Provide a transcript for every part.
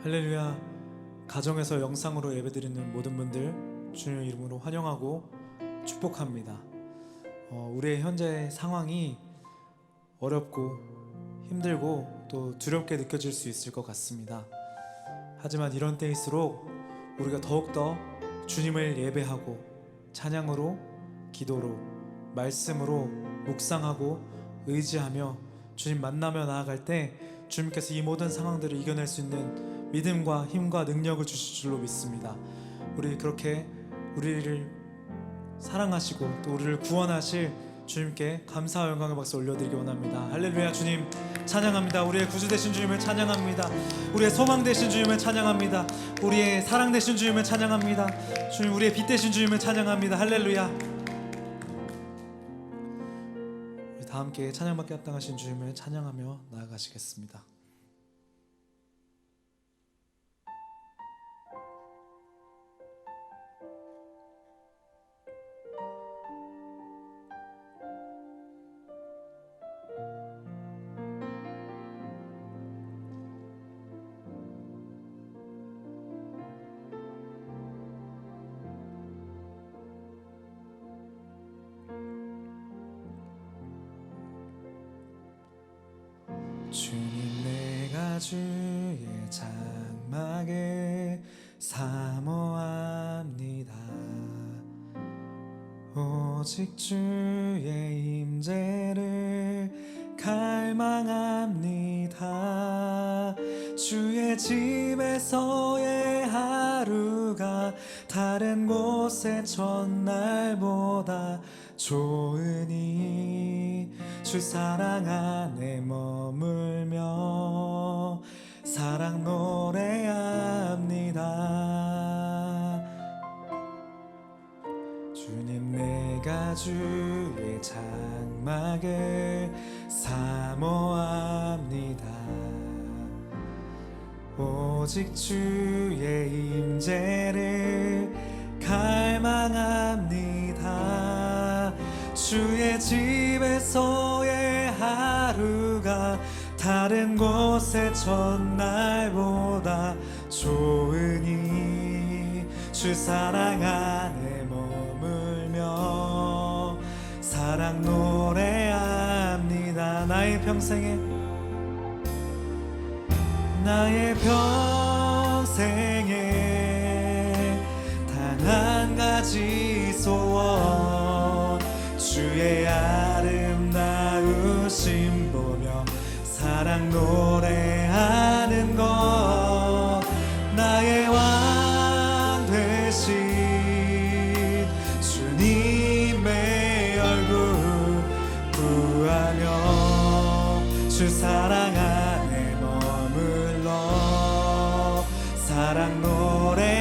할렐루야. 가정에서 영상으로 예배드리는 모든 분들 주님의 이름으로 환영하고 축복합니다. 우리의 현재 상황이 어렵고 힘들고 또 두렵게 느껴질 수 있을 것 같습니다. 하지만 이런 때일수록 우리가 더욱더 주님을 예배하고 찬양으로, 기도로, 말씀으로 묵상하고 의지하며 주님 만나며 나아갈 때 주님께서 이 모든 상황들을 이겨낼 수 있는 믿음과 힘과 능력을 주실 줄로 믿습니다. 우리 그렇게 우리를 사랑하시고 또 우리를 구원하실 주님께 감사와 영광의 박수 올려드리기 원합니다. 할렐루야. 주님 찬양합니다. 우리의 구주 되신 주님을 찬양합니다. 우리의 소망 되신 주님을 찬양합니다. 우리의 사랑 되신 주님을 찬양합니다. 주님, 우리의 빛 되신 주님을 찬양합니다. 할렐루야. 우리 다 함께 찬양받게 합당하신 주님을 찬양하며 나아가시겠습니다. 주님, 내가 주의 장막을 사모합니다. 오직 주의 임재를 갈망합니다. 주의 집에서의 하루가 다른 곳의 첫날보다 좋으니 주 사랑 안에 머물며 사랑 노래합니다. 주님, 내가 주의 장막을 사모합니다. 오직 주의 임재를 갈망합니다. 주의 집에서의 하루가 다른 곳의 첫날보다 좋으니 주 사랑 안에 머물며 사랑 노래합니다. 나의 평생에 단 한 가지 소원, 주의 아름다우심 보며 사랑 노래하는 것. 나의 왕 되신 주님의 얼굴 구하며 주 사랑 안에 머물러 사랑 노래합니다.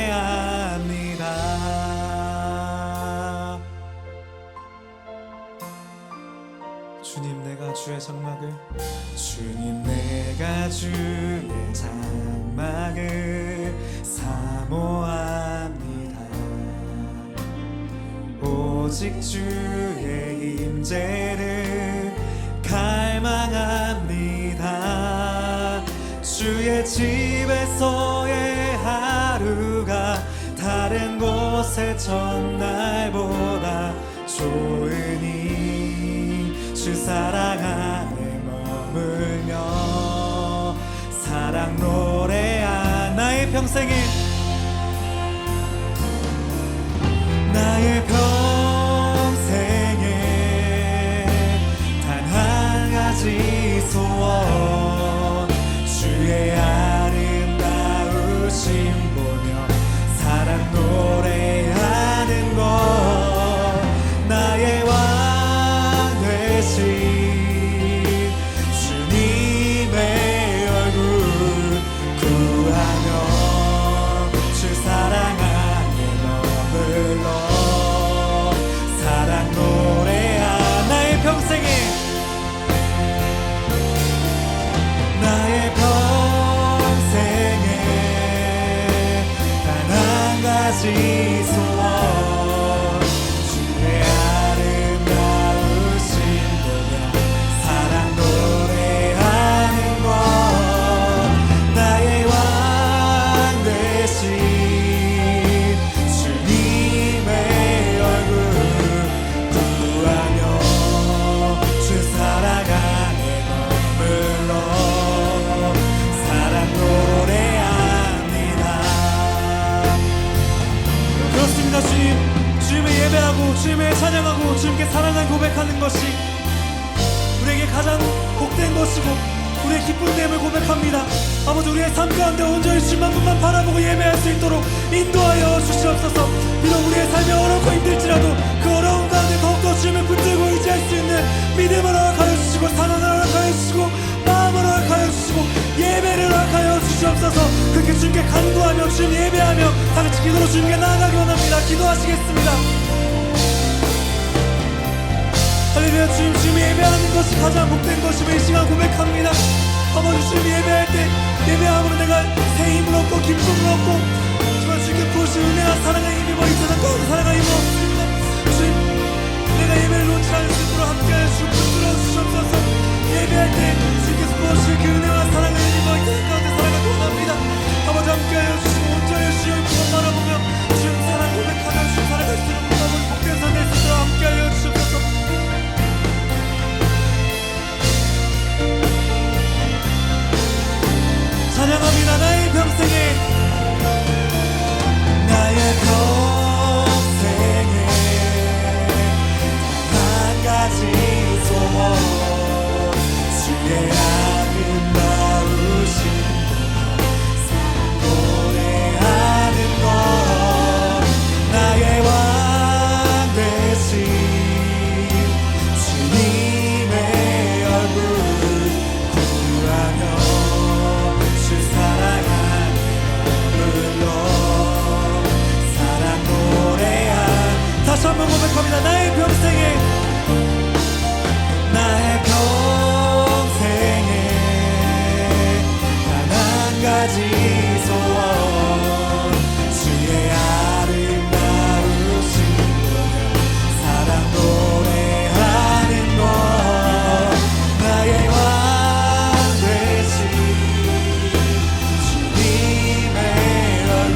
주님, 내가 주의 장막을 사모합니다. 오직 주의 임재를 갈망합니다. 주의 집에서의 하루가 다른 곳의 첫날보다 좋으니 주 사랑 안에 머물며 사랑 노래하. 나의 평생에 단 한 가지 소원, 주의 아름다우심 보며 사랑 노래하는 것. 나의 왕 되신 것이 우리에게 가장 복된 것이고 우리의 기쁜 됨을 고백합니다. 아버지, 우리의 삶 가운데 온전히 주님만 분만 바라보고 예배할 수 있도록 인도하여 주시옵소서. 비록 우리의 삶이 어렵고 힘들지라도 그 어려운 가운데 더욱더 주님을 붙들고 의지할 수 있는 믿음을 허락하여 주시고, 사랑을 허락하여 주시고, 마음을 허락하여 주시고, 예배를 허락하여 주시옵소서. 그렇게 주님께 간구하며 주님 예배하며 다같이 기도로 주님께 나아가기 원합니다. 기도하시겠습니다. 할렐루야. 주님 예배하는 것이 가장 복된 것임을 이 시간 고백합니다. 아버지, 주님 예배할 때 예배함으로 내가 새 힘을 얻고 기쁨을 얻고 정말 주님께 부으신 은혜와 사랑의 힘이 이 세상 모든 사랑의 힘을 얻습니다. 주님, 내가 예배를 놓지 않을 수 있도록 함께하여 주시고 붙들어 주시옵소서. 예배할 때 주님께서 부으신 그 은혜와 사랑의 힘을 이 세상 가운데 살아가기 원합니다. 아버지, 함께하여 주시고 온전히 주님을 바라보며 주님 사랑 고백하며 주님 살아갈 수 있는 아버지 복된 삶의 스스로 함께하여 주시옵소서. 찬양합니다. 나의 평생에 한 가지 소원, 주의 아름다우신 노래하는 것, 나의 왕 되신 주님의 얼굴 구하며 다시 한번 고백합니다. 나의 평생에 단 한 가지 소원, 주의 아름다우신 사랑 노래하는 것, 나의 왕 되신 주님의 얼굴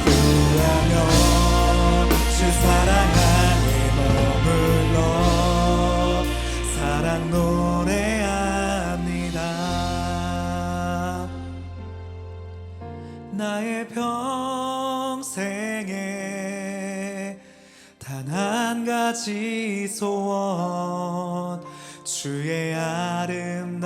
구하며 사랑 안에 머물러 사랑 노래합니다. 나의 평생에 단 한 가지 소원, 주의 아름다우심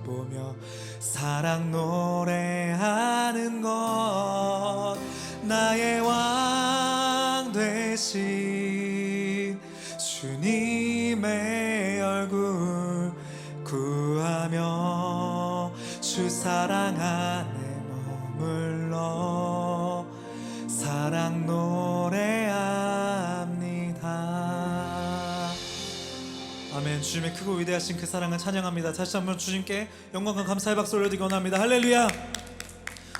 보며 사랑 노래하는 것, 나의 왕 되신 주님의 얼굴 구하며 주 사랑 안에 머물러 사랑 노래합니다. 아멘. 주님의 크고 위대하신 그 사랑을 찬양합니다. 다시 한번 주님께 영광과 감사의 박수 올려드리기 원합니다. 할렐루야.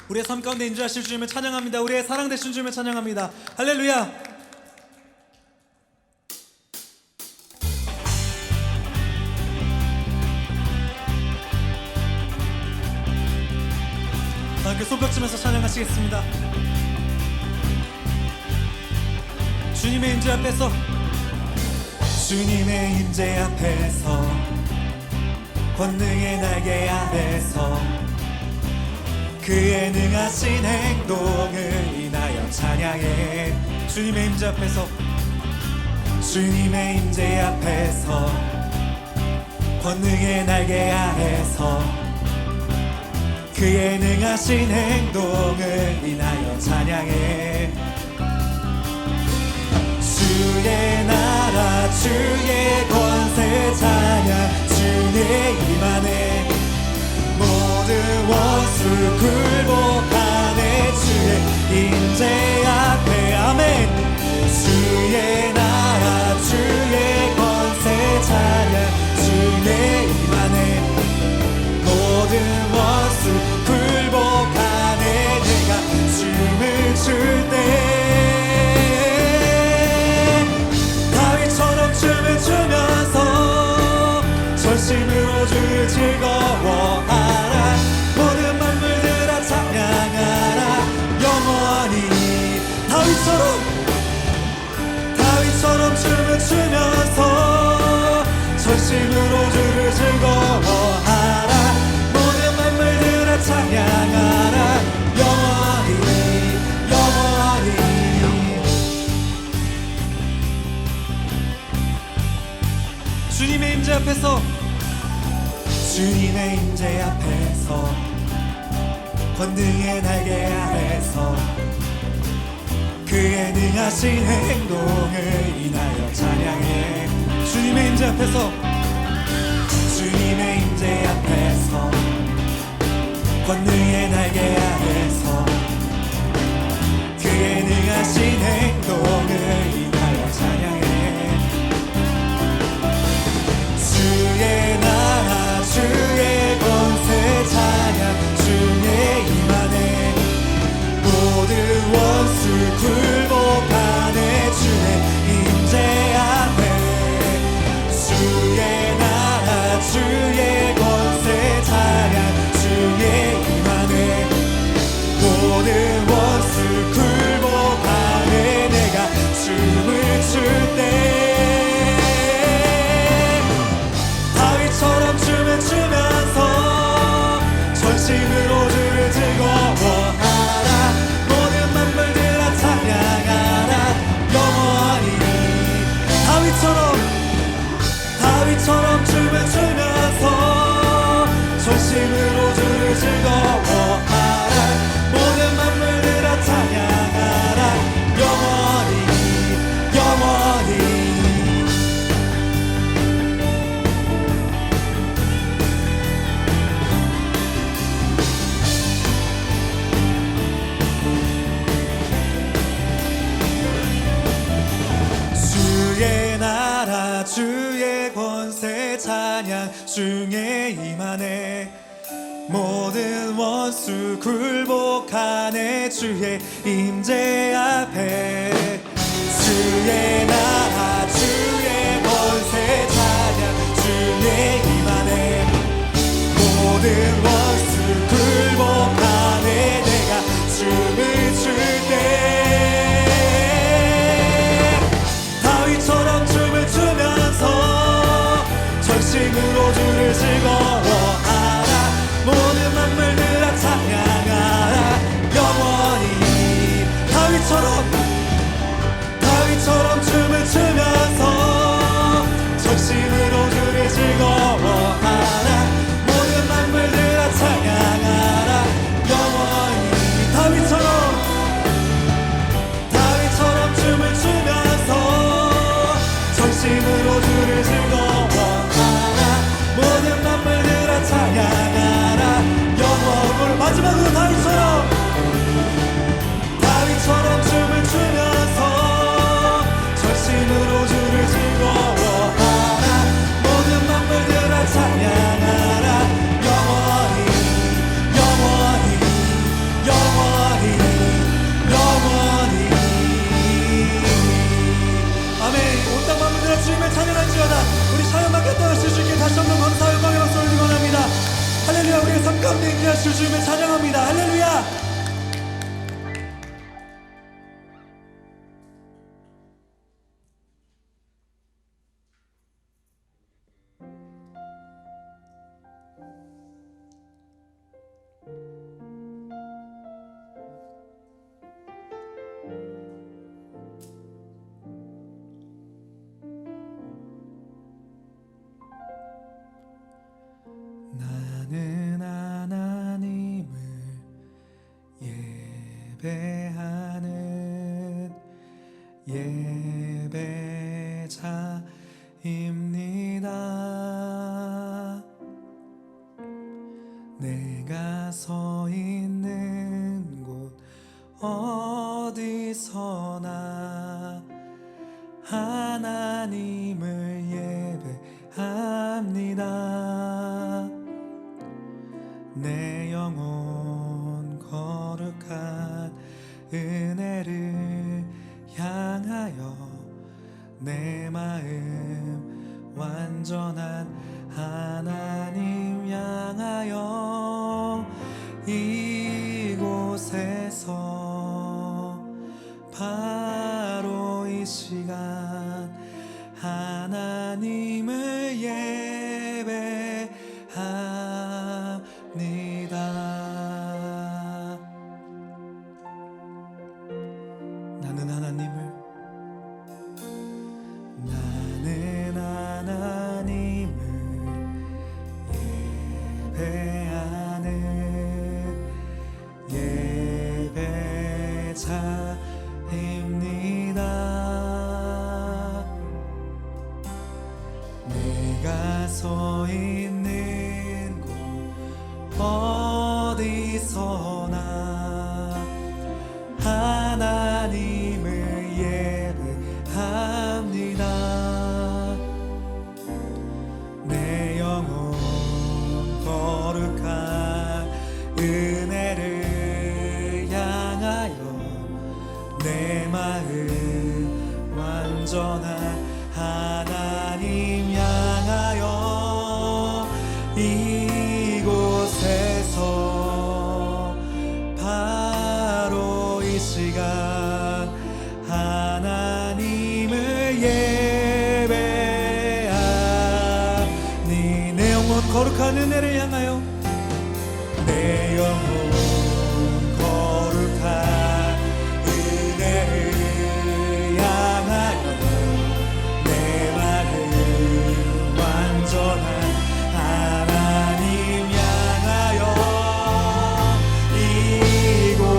우리의 삶 가운데 인도하실 주님을 찬양합니다. 우리의 사랑 되신 주님을 찬양합니다. 할렐루야. 함께 손뼉치면서 찬양하시겠습니다. 주님의 임재 앞에서, 주님의 임재 앞에서, 권능의 날개 아래서 그의 능하신 행동을 인하여 찬양해. 주님의 임재 앞에서, 주님의 임재 앞에서, 권능의 날개 아래서 그의 능하신 행동을 인하여 찬양해. 주의 나라 주의 권세 찬양, 주의 임하네. 모든 원수 굴복하네. 주의 임재 앞에. 아멘. 주의 나라 주의 권세 찬양, 주의 임하네. 모든 원수 굴복하네. 내가 춤을 출 때 다윗처럼 춤을 추면서 전심으로 주를 즐거워하라. 모든 만물들아 찬양하라. 영원히 다윗처럼 주님의 임재 앞에서, 주님의 임재 앞에서, 권능의 날개 아래서 그의 능하신 행동을 인하여 찬양해. 주님의 임재 앞에서, 주님의 임재 앞에서, 권능의 날개 아래서 그의 능하신 행동을 인하여 찬양해. 주의 나라 주의 권세 찬양 주의 임하네. 모든 원수 굴복하네. 주의 임재 앞에 주의 나라 주의 권세 찬양 주의 임하네. 모든 원수 굴복하네. 내가 춤을 출 때 다윗처럼 춤을 추면서 전심으로 주를 즐거워하라. 모든 만물들아 찬양하라 영원히. 다윗처럼 춤을 추면서 전심으로 주를 즐거워하라. 모든 만물들아 찬양하라 영원히 영원히. 주의 나라 주의 권세 찬양 중에 임하네. 모든 원수 굴복하네. 주의 임재 앞에 주의 나라 주의 권세 찬양 주의 임하네. 모든 원수 굴복하네. 내가 춤을 출 때 다윗처럼 춤을 추면서 전심으로 주를 즐거워하라. 모든 만물들아 찬양하라 영원히. 다윗처럼 춤을 추면서 전심으로 주를 즐거워하라. 모든 만물들아 찬양하라 영원히. 다윗처럼 춤을 추면서 전심으로 주를 즐거워하라. 모든 만물들아 찬양하라 영원히. 마지막으로 다윗처럼 춤을 추면서 전심으로 주를 즐거워하라. 모든 만물들아 찬양하라 영원히 영원히 영원히 영원히. 아멘. 온 땅 만물들아 주님을 찬양할지어다. 우리 사연 밖에 떠나실 주님께 다시 한번 감사와 영광의 박수를 드리고 원합니다. 할렐루야. 우리의 삶 가운데 임재하실 주님을 찬양합니다. 할렐루야. 나는 하나님을 예배하는 예배자입니다. 내가 서 있는 곳 어디서나 하나님을 예배합니다. 내 영혼 거룩한 은혜를 향하여 내 마음 완전한 하나님 향하여 이곳에서 바로 이 시간 하나님을 예배합니다. 나는 하나님을 내가 서 있는 곳 어디서나 하나님을 예배합니다. 내 영혼 거룩한 은혜를 향하여 내 마음 완전한 하나님 향하여 이곳에서 바로 이 시간 하나님을 예배하니 내 영혼 거룩한 은혜를 향하여 내 영혼 거룩한 은혜를 향하여 내 마음 완전한 하나님 향하여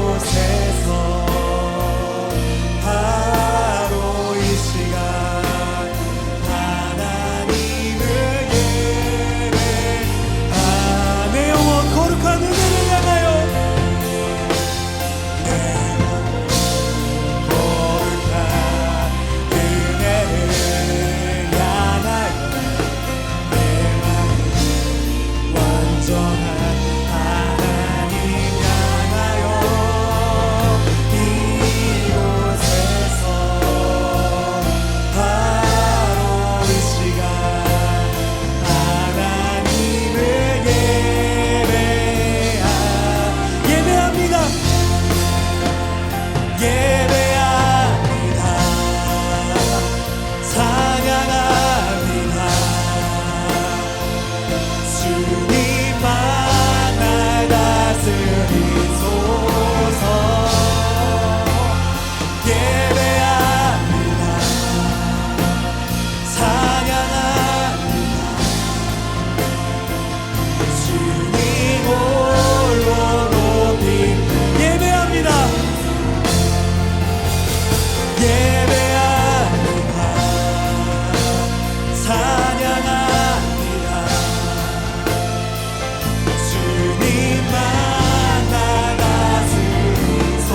이곳에서 바로 이 시간 하나님을 예배하니 내 영혼 거룩한 은혜를 향하여 내 영혼 거룩한 은혜를 향하여 내 마음 완전한 하나님 향하여 이곳에서 바로 이 시간 하나님을 예배합니다. 예배합니다. 찬양합니다. 주님만 날 다스리소서. 예배합니다. 찬양합니다. 주님 홀로 높이 예배합니다. 예배합니다. 찬양합니다. 주님만 날 다스리소서.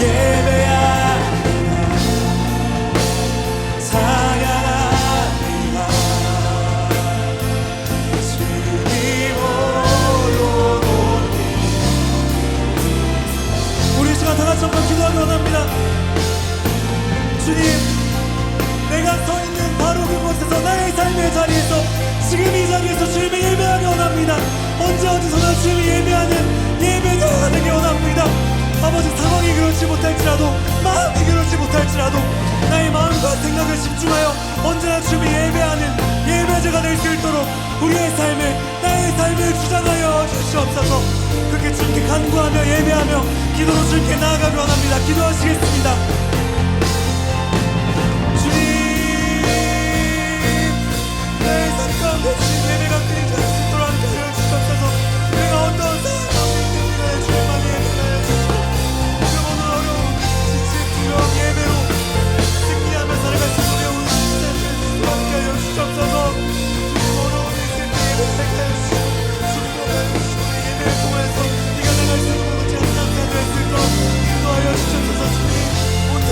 예배합니다. 찬양합니다. 주님 홀로 높이 우리 시간 다 같이 한번 기도하기 원합니다. 주님, 내가 서 있는 바로 그곳에서 나의 삶의 자리에서 지금 이 자리에서 주님을 예배하기 원합니다. 언제 어디서나 주님을 예배하는 예배자가 되기 원합니다. 아버지, 상황이 그렇지 못할지라도 마음이 그렇지 못할지라도 나의 마음과 생각을 집중하여 언제나 주님을 예배하는 예배자가 될 수 있도록 우리의 삶을 나의 삶을 주장하여 주시옵소서. 그렇게 주님께 간구하며 예배하며 기도로 주님께 나아가기 원합니다. 기도하시겠습니다. 주님, 나의 삶 가운데 주님 예배가 끊이지 않을 수 있도록 함께 하여 주시옵소서. 내가 어떤 상황이 있는지 주님만 예배하여 주시고 그 모든 어려움, 지침, 두려움, 예배로 승리하며 살아갈 수 있는 우리 삶을 함께 하여 주시옵소서. 주님 어려움이 있을 때 예배하게 하여 주시고 주님과 예배를 통해서 네가 나갈 수 있는 것이 항상 될수 있도록 인도하여 주시옵소서. 주님, 오늘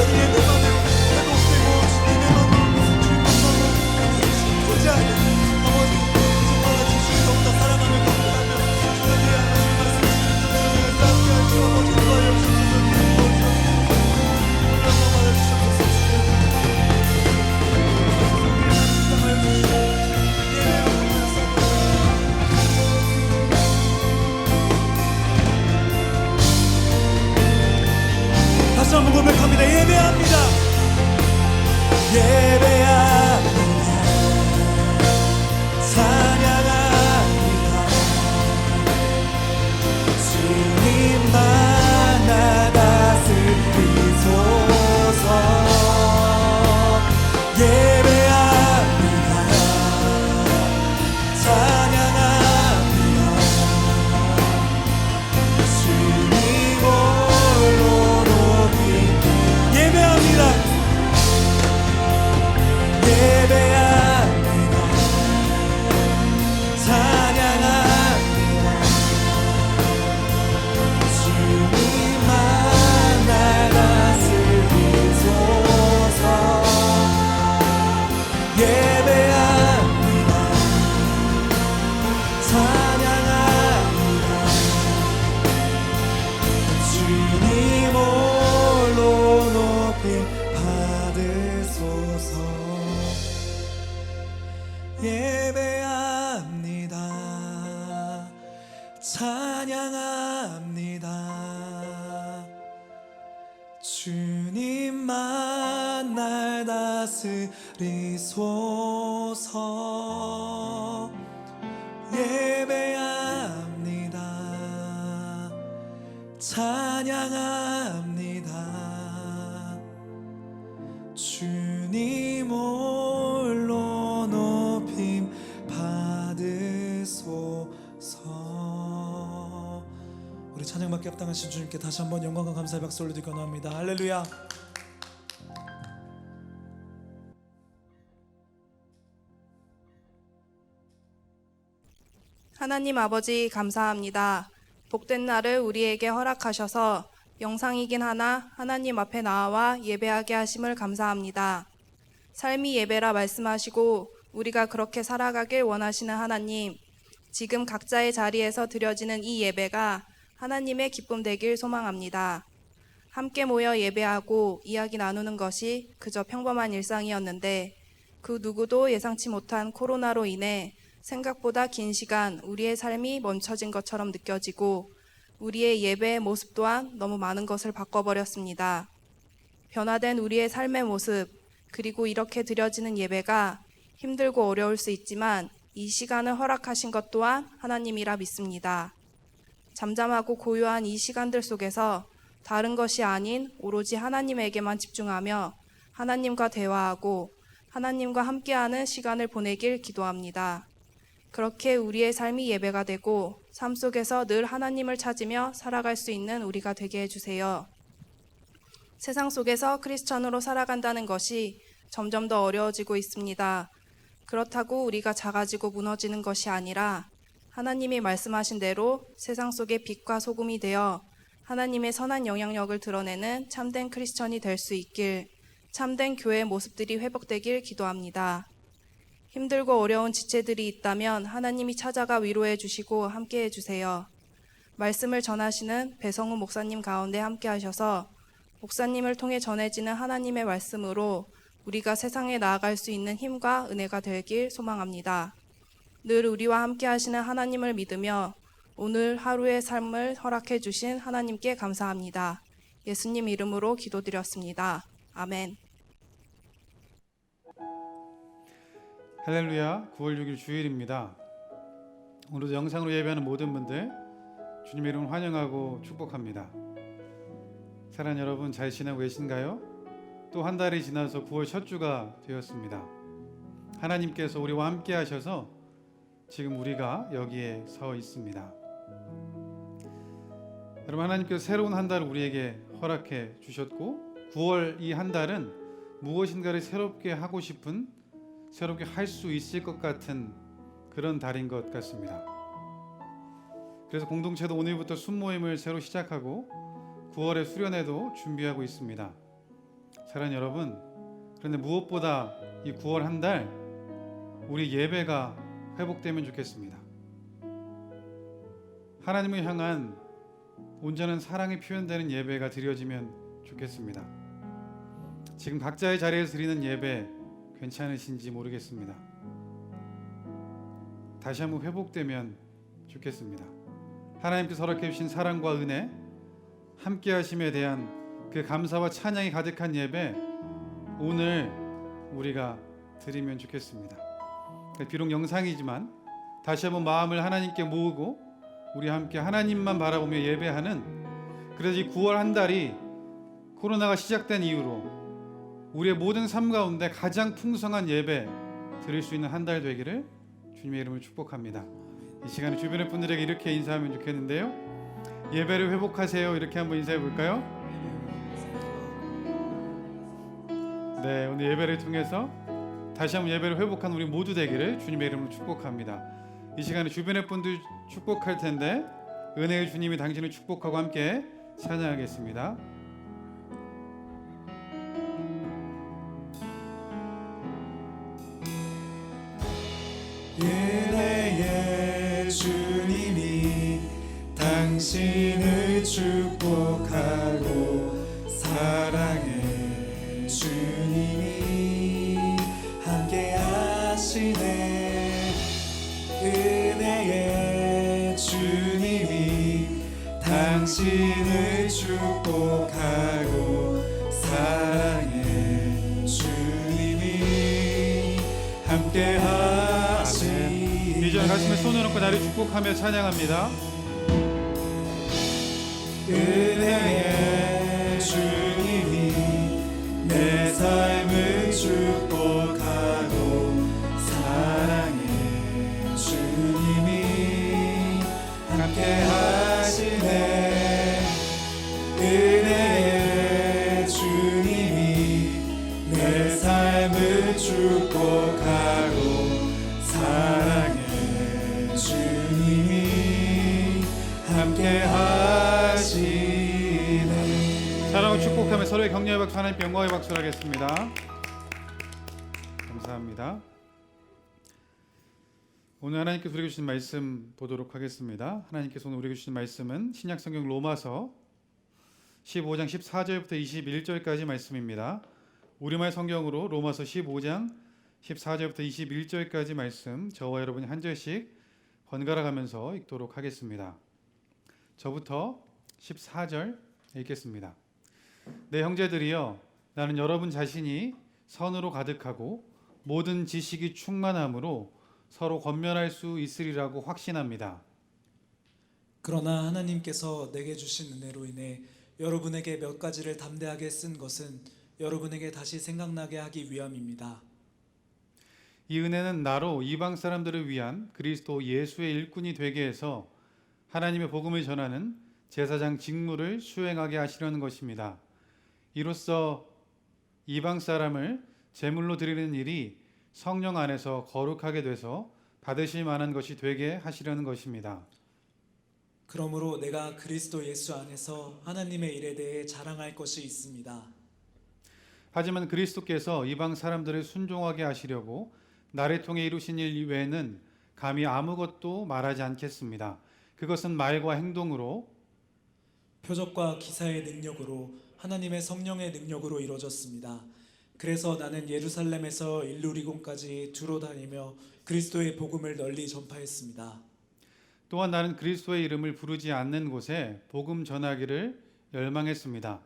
예배합니다. 찬양합니다. 주님만 날 다스리소서. 예배합니다. 찬양합니다. 주님 홀로 높임 받으소서. 우리 찬양받기 합당하신 주님께 다시 한번 영광과 감사의 박수 올려드리고 나옵니다. 할렐루야. 하나님 아버지 감사합니다. 복된 날을 우리에게 허락하셔서 영상이긴 하나 하나님 앞에 나와 예배하게 하심을 감사합니다. 삶이 예배라 말씀하시고 우리가 그렇게 살아가길 원하시는 하나님, 지금 각자의 자리에서 드려지는 이 예배가 하나님의 기쁨 되길 소망합니다. 함께 모여 예배하고 이야기 나누는 것이 그저 평범한 일상이었는데 그 누구도 예상치 못한 코로나로 인해 생각보다 긴 시간 우리의 삶이 멈춰진 것처럼 느껴지고 우리의 예배의 모습 또한 너무 많은 것을 바꿔버렸습니다. 변화된 우리의 삶의 모습, 그리고 이렇게 드려지는 예배가 힘들고 어려울 수 있지만 이 시간을 허락하신 것 또한 하나님이라 믿습니다. 잠잠하고 고요한 이 시간들 속에서 다른 것이 아닌 오로지 하나님에게만 집중하며 하나님과 대화하고 하나님과 함께하는 시간을 보내길 기도합니다. 그렇게 우리의 삶이 예배가 되고 삶 속에서 늘 하나님을 찾으며 살아갈 수 있는 우리가 되게 해주세요. 세상 속에서 크리스천으로 살아간다는 것이 점점 더 어려워지고 있습니다. 그렇다고 우리가 작아지고 무너지는 것이 아니라 하나님이 말씀하신 대로 세상 속의 빛과 소금이 되어 하나님의 선한 영향력을 드러내는 참된 크리스천이 될 수 있길, 참된 교회의 모습들이 회복되길 기도합니다. 힘들고 어려운 지체들이 있다면 하나님이 찾아가 위로해 주시고 함께해 주세요. 말씀을 전하시는 배성우 목사님 가운데 함께 하셔서 목사님을 통해 전해지는 하나님의 말씀으로 우리가 세상에 나아갈 수 있는 힘과 은혜가 되길 소망합니다. 늘 우리와 함께 하시는 하나님을 믿으며 오늘 하루의 삶을 허락해 주신 하나님께 감사합니다. 예수님 이름으로 기도드렸습니다. 아멘. 할렐루야. 9월 6일 주일입니다. 오늘도 영상으로 예배하는 모든 분들 주님의 이름을 환영하고 축복합니다. 사랑하는 여러분, 잘 지내고 계신가요? 또 한 달이 지나서 9월 첫 주가 되었습니다. 하나님께서 우리와 함께 하셔서 지금 우리가 여기에 서 있습니다. 여러분, 하나님께서 새로운 한 달을 우리에게 허락해 주셨고 9월 이 한 달은 무엇인가를 새롭게 하고 싶은, 새롭게 할 수 있을 것 같은 그런 달인 것 같습니다. 그래서 공동체도 오늘부터 순모임을 새로 시작하고 9월의 수련회도 준비하고 있습니다. 사랑하는 여러분, 그런데 무엇보다 이 9월 한 달 우리 예배가 회복되면 좋겠습니다. 하나님을 향한 온전한 사랑이 표현되는 예배가 드려지면 좋겠습니다. 지금 각자의 자리에서 드리는 예배 괜찮으신지 모르겠습니다. 다시 한번 회복되면 좋겠습니다. 하나님께서 허락해 주신 사랑과 은혜, 함께 하심에 대한 그 감사와 찬양이 가득한 예배 오늘 우리가 드리면 좋겠습니다. 비록 영상이지만 다시 한번 마음을 하나님께 모으고 우리 함께 하나님만 바라보며 예배하는, 그래서 이 9월 한 달이 코로나가 시작된 이후로 우리의 모든 삶 가운데 가장 풍성한 예배 드릴 수 있는 한 달 되기를 주님의 이름으로 축복합니다. 이 시간에 주변의 분들에게 이렇게 인사하면 좋겠는데요. 예배를 회복하세요. 이렇게 한번 인사해 볼까요? 네, 오늘 예배를 통해서 다시 한번 예배를 회복한 우리 모두 되기를 주님의 이름으로 축복합니다. 이 시간에 주변의 분들 축복할 텐데 은혜의 주님이 당신을 축복하고 함께 찬양하겠습니다. 은혜의 주님이 당신을 축복하고 사랑의 주님이 하시네. 은혜의 주님이 당신을 축복하고 사랑의 주님이 함께 하시네. 이제 가슴에 손을 얹고 나를 축복하며 찬양합니다. 은혜의 주님이 내 삶을 축복하고 사랑의 주님이 함께 하시네. 은혜의 주님이 내 삶을 축복하고 사랑의 주님이 함께 하시네. 사랑을 축복하며 서로의 격려의 박수, 하나님께 영광의 박수를 하겠습니다. 감사합니다. 오늘 하나님께서 우리에게 주신 말씀 보도록 하겠습니다. 하나님께서 오늘 우리에게 주신 말씀은 신약성경 로마서 15장 14절부터 21절까지 말씀입니다. 우리말 성경으로 로마서 15장 14절부터 21절까지 말씀 저와 여러분이 한 절씩 번갈아 가면서 읽도록 하겠습니다. 저부터 14절 읽겠습니다. 내 형제들이여, 나는 여러분 자신이 선으로 가득하고 모든 지식이 충만함으로 서로 권면할 수 있으리라고 확신합니다. 그러나 하나님께서 내게 주신 은혜로 인해 여러분에게 몇 가지를 담대하게 쓴 것은 여러분에게 다시 생각나게 하기 위함입니다. 이 은혜는 나로 이방 사람들을 위한 그리스도 예수의 일꾼이 되게 해서 하나님의 복음을 전하는 제사장 직무를 수행하게 하시려는 것입니다. 이로써 이방 사람을 제물로 드리는 일이 성령 안에서 거룩하게 돼서 받으실 만한 것이 되게 하시려는 것입니다. 그러므로 내가 그리스도 예수 안에서 하나님의 일에 대해 자랑할 것이 있습니다. 하지만 그리스도께서 이방 사람들을 순종하게 하시려고 나를 통해 이루신 일 외에는 감히 아무것도 말하지 않겠습니다. 그것은 말과 행동으로, 표적과 기사의 능력으로, 하나님의 성령의 능력으로 이루어졌습니다. 그래서 나는 예루살렘에서 일루리곤까지 두루 다니며 그리스도의 복음을 널리 전파했습니다. 또한 나는 그리스도의 이름을 부르지 않는 곳에 복음 전하기를 열망했습니다.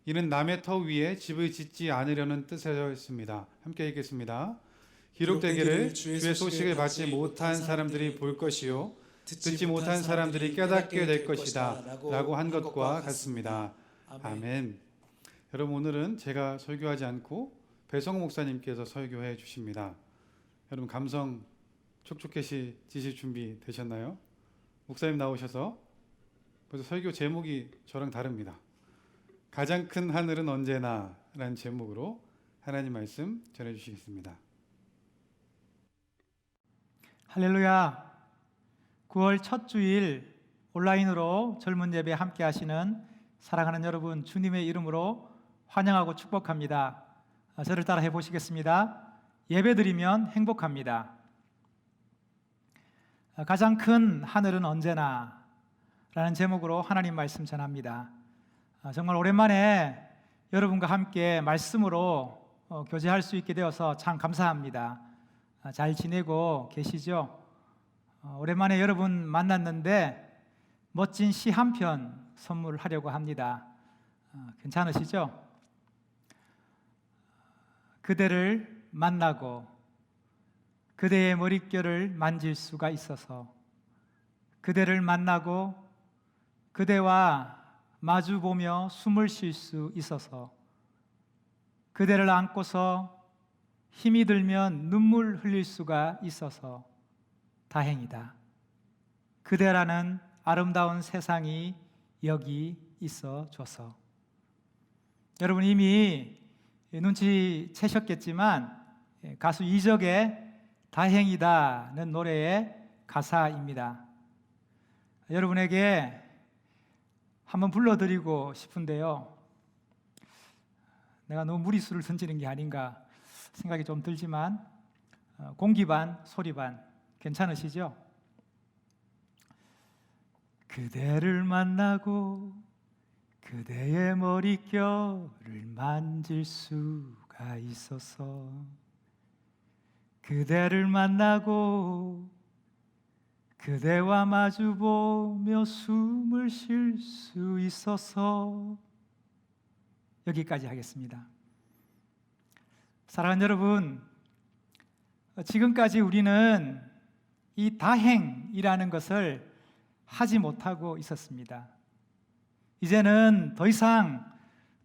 이는 남의 터 위에 집을 짓지 않으려는 뜻이었습니다. 함께 읽겠습니다. 기록되기를 주의 소식을 받지 못한 사람들이 볼 것이요 듣지 못한 사람들이 깨닫게 될 것이다 라고 한 것과 같습니다. 아멘. 여러분, 오늘은 제가 설교하지 않고 배성호 목사님께서 설교해 주십니다. 여러분, 감성 촉촉해지실 준비 되셨나요? 목사님 나오셔서 벌써 설교 제목이 저랑 다릅니다. 가장 큰 하늘은 언제나 라는 제목으로 하나님 말씀 전해주시겠습니다. 할렐루야. 9월 첫 주일 온라인으로 젊은 예배 함께 하시는 사랑하는 여러분, 주님의 이름으로 환영하고 축복합니다. 저를 따라 해보시겠습니다. 예배드리면 행복합니다. 가장 큰 하늘은 언제나 라는 제목으로 하나님 말씀 전합니다. 정말 오랜만에 여러분과 함께 말씀으로 교제할 수 있게 되어서 참 감사합니다. 잘 지내고 계시죠? 오랜만에 여러분 만났는데 멋진 시 한 편 선물하려고 합니다. 괜찮으시죠? 그대를 만나고 그대의 머릿결을 만질 수가 있어서, 그대를 만나고 그대와 마주보며 숨을 쉴 수 있어서, 그대를 안고서 힘이 들면 눈물 흘릴 수가 있어서 다행이다. 그대라는 아름다운 세상이 여기 있어 줘서. 여러분 이미 눈치채셨겠지만 가수 이적의 다행이다는 노래의 가사입니다. 여러분에게 한번 불러드리고 싶은데요, 내가 너무 무리수를 던지는 게 아닌가 생각이 좀 들지만 공기 반 소리 반 괜찮으시죠? 그대를 만나고 그대의 머릿결을 만질 수가 있어서, 그대를 만나고 그대와 마주보며 숨을 쉴 수 있어서. 여기까지 하겠습니다. 사랑하는 여러분, 지금까지 우리는 이 다행이라는 것을 하지 못하고 있었습니다. 이제는 더 이상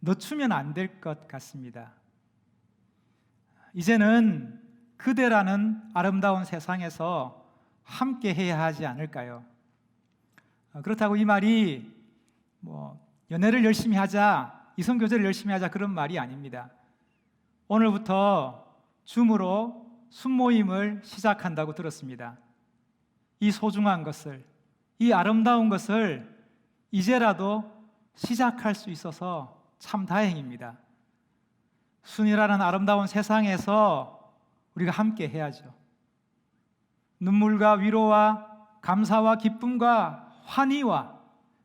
늦추면 안 될 것 같습니다. 이제는 그대라는 아름다운 세상에서 함께 해야 하지 않을까요? 그렇다고 이 말이 연애를 열심히 하자, 이성교제를 열심히 하자, 그런 말이 아닙니다. 오늘부터 줌으로 순모임을 시작한다고 들었습니다. 이 소중한 것을, 이 아름다운 것을 이제라도 시작할 수 있어서 참 다행입니다. 순이라는 아름다운 세상에서 우리가 함께 해야죠. 눈물과 위로와 감사와 기쁨과 환희와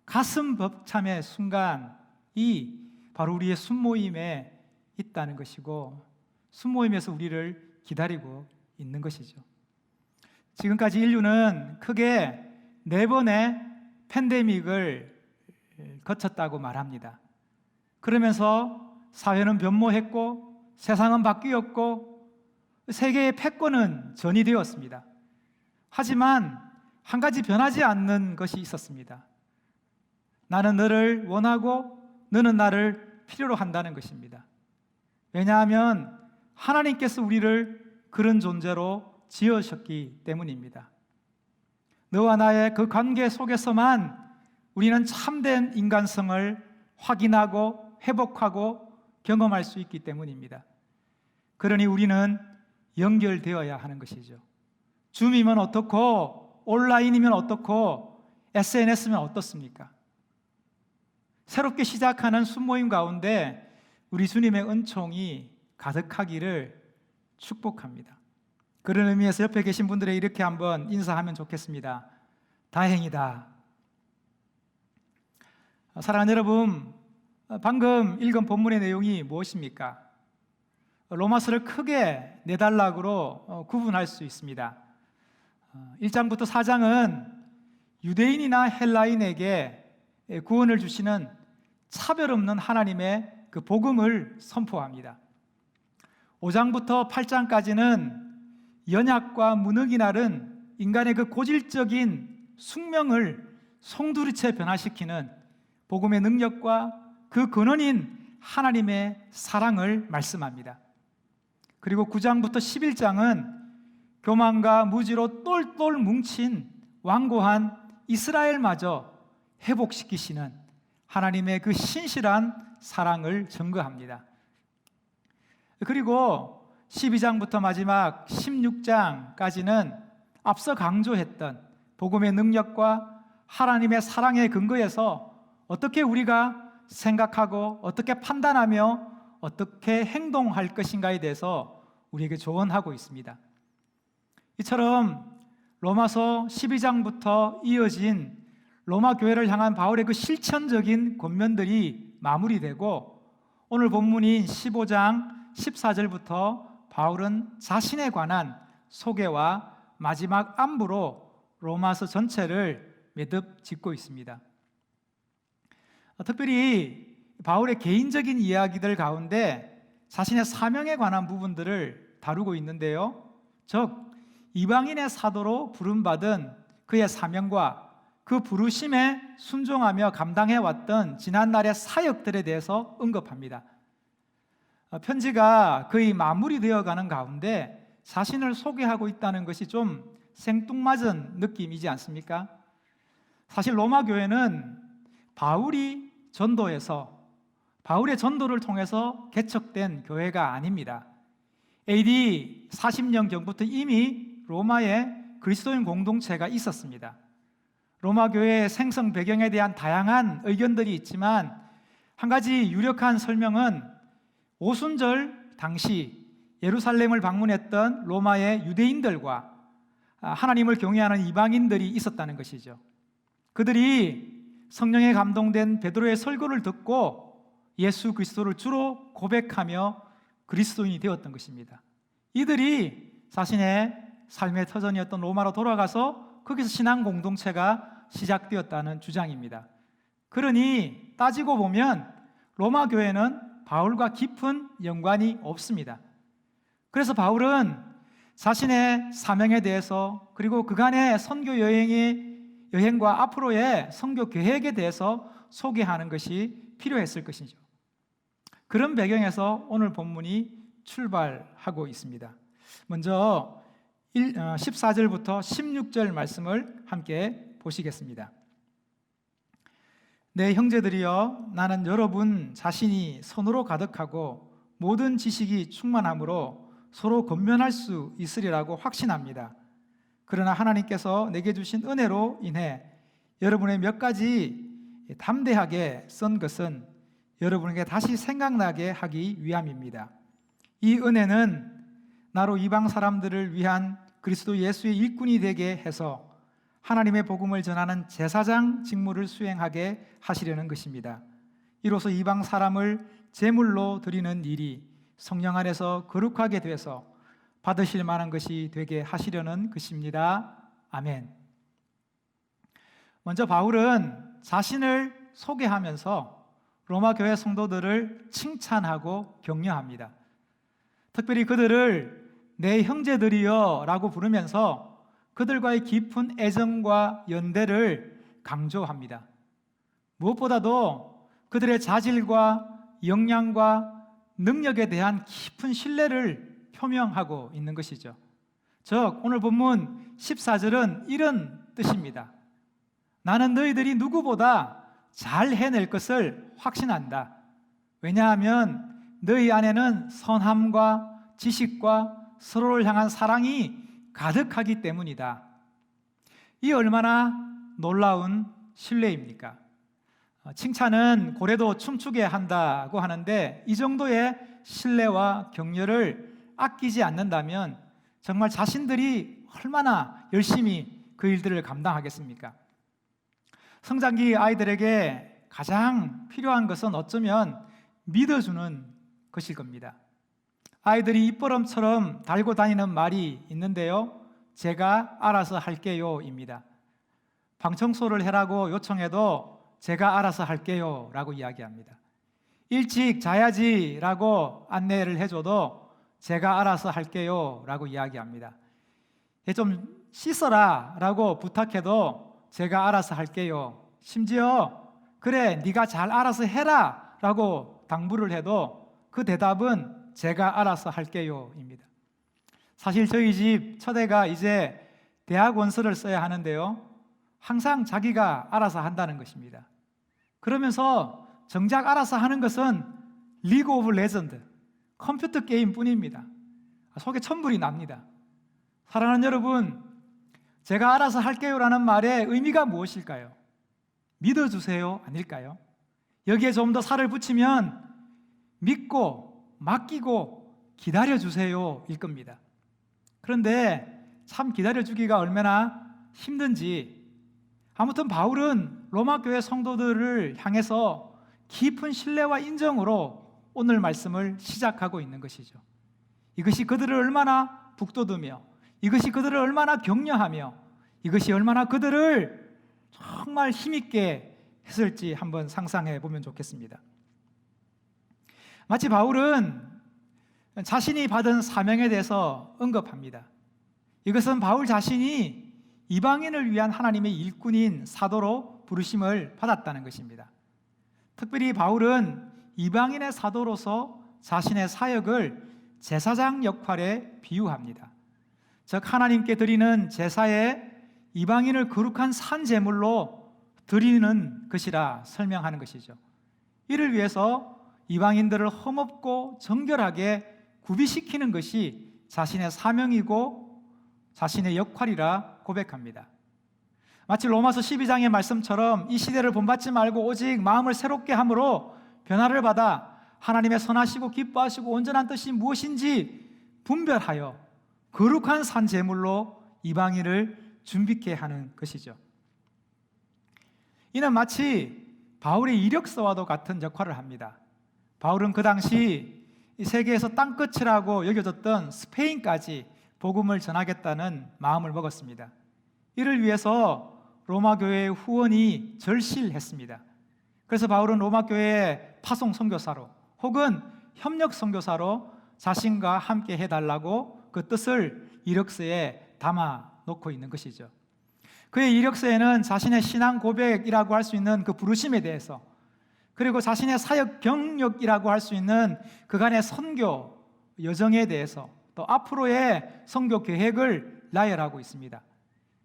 가슴 벅참의 순간이 바로 우리의 순모임에 있다는 것이고, 순모임에서 우리를 기다리고 있는 것이죠. 지금까지 인류는 크게 4번의 팬데믹을 거쳤다고 말합니다. 그러면서 사회는 변모했고 세상은 바뀌었고 세계의 패권은 전이 되었습니다. 하지만 한 가지 변하지 않는 것이 있었습니다. 나는 너를 원하고 너는 나를 필요로 한다는 것입니다. 왜냐하면 하나님께서 우리를 그런 존재로 지으셨기 때문입니다. 너와 나의 그 관계 속에서만 우리는 참된 인간성을 확인하고 회복하고 경험할 수 있기 때문입니다. 그러니 우리는 연결되어야 하는 것이죠. 줌이면 어떻고 온라인이면 어떻고 SNS면 어떻습니까? 새롭게 시작하는 순모임 가운데 우리 주님의 은총이 가득하기를 축복합니다. 그런 의미에서 옆에 계신 분들에게 이렇게 한번 인사하면 좋겠습니다. 다행이다. 사랑하는 여러분, 방금 읽은 본문의 내용이 무엇입니까? 로마서를 크게 4단락으로 구분할 수 있습니다. 1장부터 4장은 유대인이나 헬라인에게 구원을 주시는 차별 없는 하나님의 그 복음을 선포합니다. 5장부터 8장까지는 연약과 무능이 나른 인간의 그 고질적인 숙명을 송두리째 변화시키는 복음의 능력과 그 근원인 하나님의 사랑을 말씀합니다. 그리고 9장부터 11장은 교만과 무지로 똘똘 뭉친 완고한 이스라엘마저 회복시키시는 하나님의 그 신실한 사랑을 증거합니다. 그리고 12장부터 마지막 16장까지는 앞서 강조했던 복음의 능력과 하나님의 사랑의 근거에서 어떻게 우리가 생각하고 어떻게 판단하며 어떻게 행동할 것인가에 대해서 우리에게 조언하고 있습니다. 이처럼 로마서 12장부터 이어진 로마 교회를 향한 바울의 그 실천적인 권면들이 마무리되고 오늘 본문인 15장 14절부터 바울은 자신에 관한 소개와 마지막 안부로 로마서 전체를 매듭 짓고 있습니다. 특별히 바울의 개인적인 이야기들 가운데 자신의 사명에 관한 부분들을 다루고 있는데요. 즉 이방인의 사도로 부름받은 그의 사명과 그 부르심에 순종하며 감당해왔던 지난날의 사역들에 대해서 언급합니다. 편지가 거의 마무리되어 가는 가운데 자신을 소개하고 있다는 것이 좀 생뚱맞은 느낌이지 않습니까? 사실 로마 교회는 바울이 전도해서 바울의 전도를 통해서 개척된 교회가 아닙니다. AD 40년경부터 이미 로마에 그리스도인 공동체가 있었습니다. 로마 교회의 생성 배경에 대한 다양한 의견들이 있지만 한 가지 유력한 설명은 오순절 당시 예루살렘을 방문했던 로마의 유대인들과 하나님을 경외하는 이방인들이 있었다는 것이죠. 그들이 성령에 감동된 베드로의 설교를 듣고 예수 그리스도를 주로 고백하며 그리스도인이 되었던 것입니다. 이들이 자신의 삶의 터전이었던 로마로 돌아가서 거기서 신앙 공동체가 시작되었다는 주장입니다. 그러니 따지고 보면 로마 교회는 바울과 깊은 연관이 없습니다. 그래서 바울은 자신의 사명에 대해서 그리고 그간의 선교 여행과 앞으로의 선교 계획에 대해서 소개하는 것이 필요했을 것이죠. 그런 배경에서 오늘 본문이 출발하고 있습니다. 먼저 14절부터 16절 말씀을 함께 보시겠습니다. 내 형제들이여, 나는 여러분 자신이 선으로 가득하고 모든 지식이 충만함으로 서로 권면할 수 있으리라고 확신합니다. 그러나 하나님께서 내게 주신 은혜로 인해 여러분의 몇 가지 담대하게 쓴 것은 여러분에게 다시 생각나게 하기 위함입니다. 이 은혜는 나로 이방 사람들을 위한 그리스도 예수의 일꾼이 되게 해서 하나님의 복음을 전하는 제사장 직무를 수행하게 하시려는 것입니다. 이로써 이방 사람을 제물로 드리는 일이 성령 안에서 거룩하게 돼서 받으실 만한 것이 되게 하시려는 것입니다. 아멘. 먼저 바울은 자신을 소개하면서 로마 교회 성도들을 칭찬하고 격려합니다. 특별히 그들을 내 형제들이여 라고 부르면서 그들과의 깊은 애정과 연대를 강조합니다. 무엇보다도 그들의 자질과 역량과 능력에 대한 깊은 신뢰를 표명하고 있는 것이죠. 즉 오늘 본문 14절은 이런 뜻입니다. 나는 너희들이 누구보다 잘 해낼 것을 확신한다. 왜냐하면 너희 안에는 선함과 지식과 서로를 향한 사랑이 가득하기 때문이다. 이 얼마나 놀라운 신뢰입니까? 칭찬은 고래도 춤추게 한다고 하는데 이 정도의 신뢰와 격려를 아끼지 않는다면 정말 자신들이 얼마나 열심히 그 일들을 감당하겠습니까? 성장기 아이들에게 가장 필요한 것은 어쩌면 믿어주는 것일 겁니다. 아이들이 입버릇처럼 달고 다니는 말이 있는데요, 제가 알아서 할게요 입니다. 방 청소를 해라고 요청해도 제가 알아서 할게요 라고 이야기합니다. 일찍 자야지 라고 안내를 해줘도 제가 알아서 할게요 라고 이야기합니다. 좀 씻어라 라고 부탁해도 제가 알아서 할게요. 심지어 그래 네가 잘 알아서 해라 라고 당부를 해도 그 대답은 제가 알아서 할게요 입니다. 사실 저희 집 첫애가 이제 대학 원서를 써야 하는데요, 항상 자기가 알아서 한다는 것입니다. 그러면서 정작 알아서 하는 것은 리그 오브 레전드, 컴퓨터 게임 뿐입니다. 속에 천불이 납니다. 사랑하는 여러분, 제가 알아서 할게요 라는 말의 의미가 무엇일까요? 믿어주세요 아닐까요? 여기에 좀 더 살을 붙이면 믿고 맡기고 기다려주세요 일 겁니다. 그런데 참 기다려주기가 얼마나 힘든지, 아무튼 바울은 로마 교회 성도들을 향해서 깊은 신뢰와 인정으로 오늘 말씀을 시작하고 있는 것이죠. 이것이 그들을 얼마나 북돋우며, 이것이 그들을 얼마나 격려하며, 이것이 얼마나 그들을 정말 힘있게 했을지 한번 상상해 보면 좋겠습니다. 마치 바울은 자신이 받은 사명에 대해서 언급합니다. 이것은 바울 자신이 이방인을 위한 하나님의 일꾼인 사도로 부르심을 받았다는 것입니다. 특별히 바울은 이방인의 사도로서 자신의 사역을 제사장 역할에 비유합니다. 즉 하나님께 드리는 제사에 이방인을 거룩한 산 제물로 드리는 것이라 설명하는 것이죠. 이를 위해서 이방인들을 험없고 정결하게 구비시키는 것이 자신의 사명이고 자신의 역할이라 고백합니다. 마치 로마서 12장의 말씀처럼 이 시대를 본받지 말고 오직 마음을 새롭게 함으로 변화를 받아 하나님의 선하시고 기뻐하시고 온전한 뜻이 무엇인지 분별하여 거룩한 산 제물로 이방인을 준비케 하는 것이죠. 이는 마치 바울의 이력서와도 같은 역할을 합니다. 바울은 그 당시 세계에서 땅끝이라고 여겨졌던 스페인까지 복음을 전하겠다는 마음을 먹었습니다. 이를 위해서 로마 교회의 후원이 절실했습니다. 그래서 바울은 로마 교회의 파송 선교사로 혹은 협력 선교사로 자신과 함께 해달라고 그 뜻을 이력서에 담아 놓고 있는 것이죠. 그의 이력서에는 자신의 신앙 고백이라고 할 수 있는 그 부르심에 대해서, 그리고 자신의 사역 경력이라고 할 수 있는 그간의 선교 여정에 대해서, 또 앞으로의 선교 계획을 나열하고 있습니다.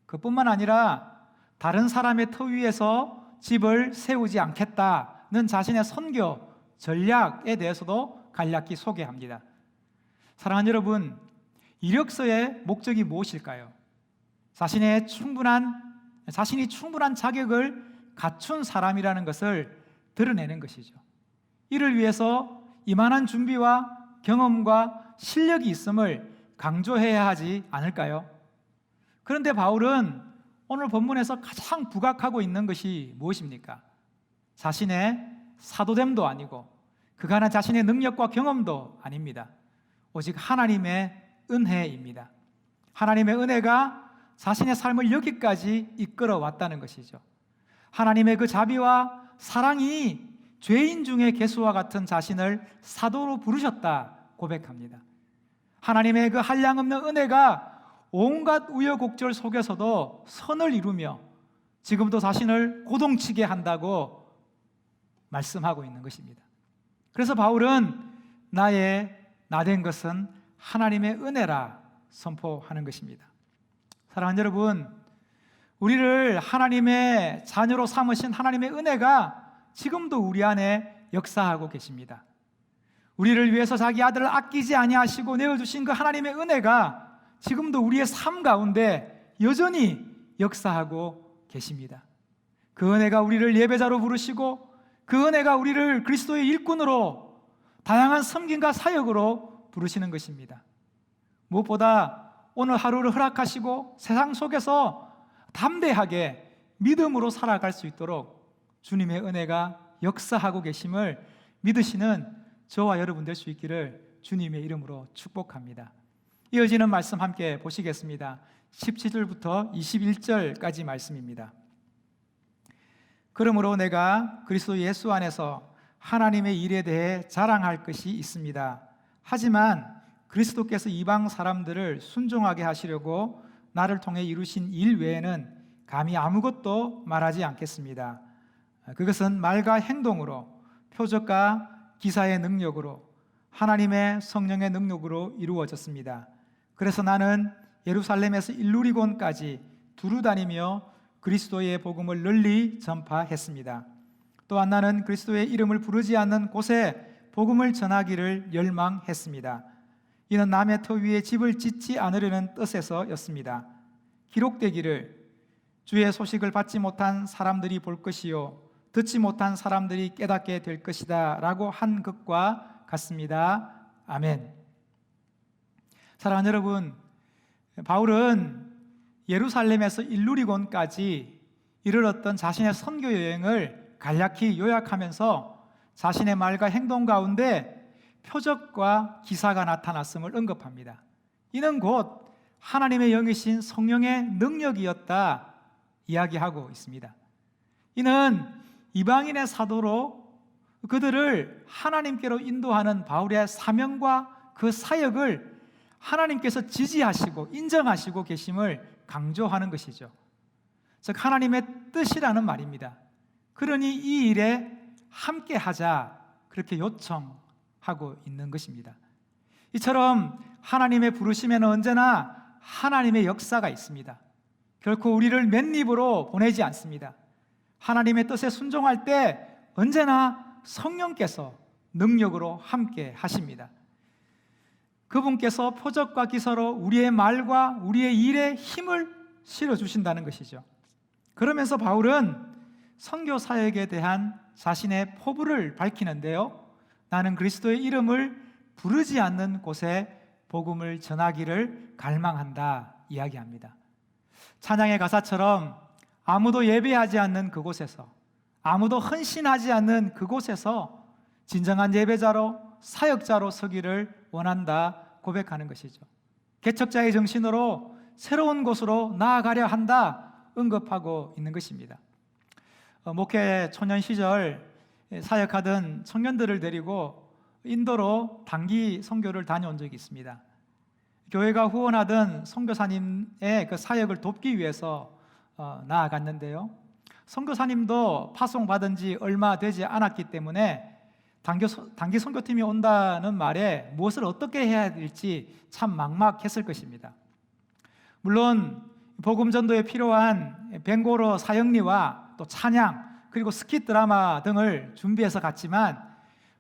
그뿐만 아니라 다른 사람의 터 위에서 집을 세우지 않겠다는 자신의 선교 전략에 대해서도 간략히 소개합니다. 사랑하는 여러분, 이력서의 목적이 무엇일까요? 자신이 충분한 자격을 갖춘 사람이라는 것을 드러내는 것이죠. 이를 위해서 이만한 준비와 경험과 실력이 있음을 강조해야 하지 않을까요? 그런데 바울은 오늘 본문에서 가장 부각하고 있는 것이 무엇입니까? 자신의 사도됨도 아니고 그간의 자신의 능력과 경험도 아닙니다. 오직 하나님의 은혜입니다. 하나님의 은혜가 자신의 삶을 여기까지 이끌어 왔다는 것이죠. 하나님의 그 자비와 사랑이 죄인 중에 개수와 같은 자신을 사도로 부르셨다 고백합니다. 하나님의 그 한량없는 은혜가 온갖 우여곡절 속에서도 선을 이루며 지금도 자신을 고동치게 한다고 말씀하고 있는 것입니다. 그래서 바울은 나의 나된 것은 하나님의 은혜라 선포하는 것입니다. 사랑하는 여러분, 우리를 하나님의 자녀로 삼으신 하나님의 은혜가 지금도 우리 안에 역사하고 계십니다. 우리를 위해서 자기 아들을 아끼지 아니하시고 내어주신 그 하나님의 은혜가 지금도 우리의 삶 가운데 여전히 역사하고 계십니다. 그 은혜가 우리를 예배자로 부르시고 그 은혜가 우리를 그리스도의 일꾼으로 다양한 섬김과 사역으로 부르시는 것입니다. 무엇보다 오늘 하루를 허락하시고 세상 속에서 담대하게 믿음으로 살아갈 수 있도록 주님의 은혜가 역사하고 계심을 믿으시는 저와 여러분 될 수 있기를 주님의 이름으로 축복합니다. 이어지는 말씀 함께 보시겠습니다. 17절부터 21절까지 말씀입니다. 그러므로 내가 그리스도 예수 안에서 하나님의 일에 대해 자랑할 것이 있습니다. 하지만 그리스도께서 이방 사람들을 순종하게 하시려고 나를 통해 이루신 일 외에는 감히 아무것도 말하지 않겠습니다. 그것은 말과 행동으로, 표적과 기사의 능력으로, 하나님의 성령의 능력으로 이루어졌습니다. 그래서 나는 예루살렘에서 일루리곤까지 두루 다니며 그리스도의 복음을 널리 전파했습니다. 또한 나는 그리스도의 이름을 부르지 않는 곳에 복음을 전하기를 열망했습니다. 이는 남의 터 위에 집을 짓지 않으려는 뜻에서였습니다. 기록되기를 주의 소식을 받지 못한 사람들이 볼 것이요 듣지 못한 사람들이 깨닫게 될 것이다 라고 한 것과 같습니다. 아멘. 사랑하는 여러분, 바울은 예루살렘에서 일루리곤까지 이르렀던 자신의 선교 여행을 간략히 요약하면서 자신의 말과 행동 가운데 표적과 기사가 나타났음을 언급합니다. 이는 곧 하나님의 영이신 성령의 능력이었다 이야기하고 있습니다. 이는 이방인의 사도로 그들을 하나님께로 인도하는 바울의 사명과 그 사역을 하나님께서 지지하시고 인정하시고 계심을 강조하는 것이죠. 즉 하나님의 뜻이라는 말입니다. 그러니 이 일에 함께하자 그렇게 요청하고 있는 것입니다. 이처럼 하나님의 부르심에는 언제나 하나님의 역사가 있습니다. 결코 우리를 맨입으로 보내지 않습니다. 하나님의 뜻에 순종할 때 언제나 성령께서 능력으로 함께 하십니다. 그분께서 표적과 기사로 우리의 말과 우리의 일에 힘을 실어주신다는 것이죠. 그러면서 바울은 선교 사역에 대한 자신의 포부를 밝히는데요. 나는 그리스도의 이름을 부르지 않는 곳에 복음을 전하기를 갈망한다 이야기합니다. 찬양의 가사처럼 아무도 예배하지 않는 그곳에서, 아무도 헌신하지 않는 그곳에서 진정한 예배자로 사역자로 서기를 원한다 고백하는 것이죠. 개척자의 정신으로 새로운 곳으로 나아가려 한다 언급하고 있는 것입니다. 목회 초년 시절 사역하던 청년들을 데리고 인도로 단기 선교를 다녀온 적이 있습니다. 교회가 후원하던 선교사님의 그 사역을 돕기 위해서 나아갔는데요. 선교사님도 파송받은 지 얼마 되지 않았기 때문에 단기 선교팀이 온다는 말에 무엇을 어떻게 해야 될지 참 막막했을 것입니다. 물론 복음 전도에 필요한 벵고로 사역리와 또 찬양 그리고 스킷 드라마 등을 준비해서 갔지만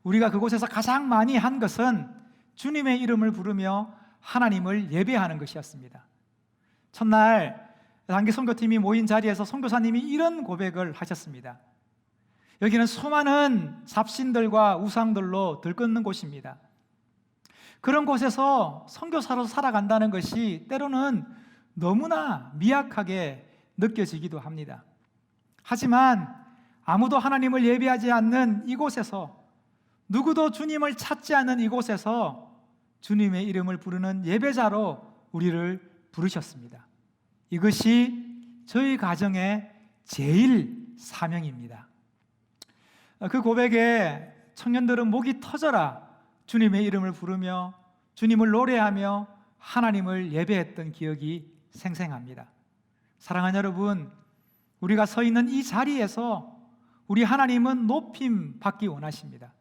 우리가 그곳에서 가장 많이 한 것은 주님의 이름을 부르며 하나님을 예배하는 것이었습니다. 첫날 단기 선교팀이 모인 자리에서 선교사님이 이런 고백을 하셨습니다. 여기는 수많은 잡신들과 우상들로 들끓는 곳입니다. 그런 곳에서 선교사로 살아간다는 것이 때로는 너무나 미약하게 느껴지기도 합니다. 하지만 아무도 하나님을 예배하지 않는 이곳에서, 누구도 주님을 찾지 않는 이곳에서 주님의 이름을 부르는 예배자로 우리를 부르셨습니다. 이것이 저희 가정의 제일 사명입니다. 그 고백에 청년들은 목이 터져라 주님의 이름을 부르며 주님을 노래하며 하나님을 예배했던 기억이 생생합니다. 사랑하는 여러분, 우리가 서 있는 이 자리에서 우리 하나님은 높임 받기 원하십니다.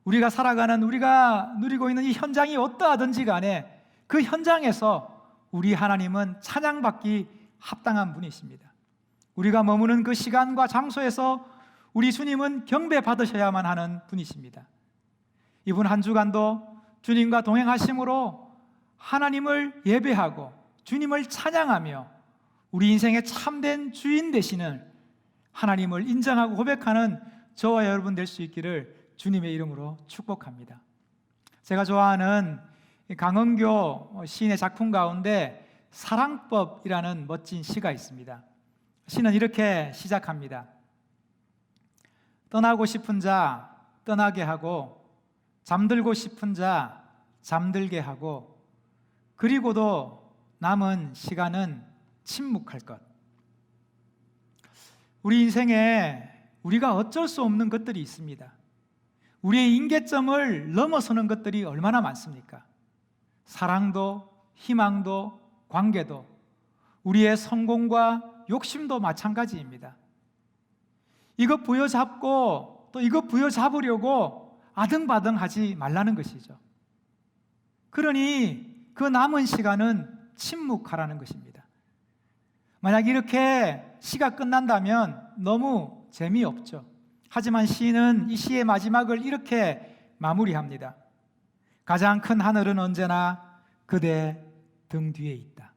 우리가 살아가는, 우리가 누리고 있는 이 현장이 어떠하든지 간에 그 현장에서 우리 하나님은 찬양받기 합당한 분이십니다. 우리가 머무는 그 시간과 장소에서 우리 주님은 경배받으셔야만 하는 분이십니다. 이번 한 주간도 주님과 동행하심으로 하나님을 예배하고 주님을 찬양하며 우리 인생의 참된 주인 되시는 하나님을 인정하고 고백하는 저와 여러분 될 수 있기를 주님의 이름으로 축복합니다. 제가 좋아하는 강은교 시인의 작품 가운데 사랑법이라는 멋진 시가 있습니다. 시는 이렇게 시작합니다. 떠나고 싶은 자 떠나게 하고 잠들고 싶은 자 잠들게 하고 그리고도 남은 시간은 침묵할 것. 우리 인생에 우리가 어쩔 수 없는 것들이 있습니다. 우리의 임계점을 넘어서는 것들이 얼마나 많습니까? 사랑도, 희망도, 관계도, 우리의 성공과 욕심도 마찬가지입니다. 이것 부여잡고 또 이것 부여잡으려고 아등바등하지 말라는 것이죠. 그러니 그 남은 시간은 침묵하라는 것입니다. 만약 이렇게 시가 끝난다면 너무 재미없죠. 하지만 시인은 이 시의 마지막을 이렇게 마무리합니다. 가장 큰 하늘은 언제나 그대 등 뒤에 있다.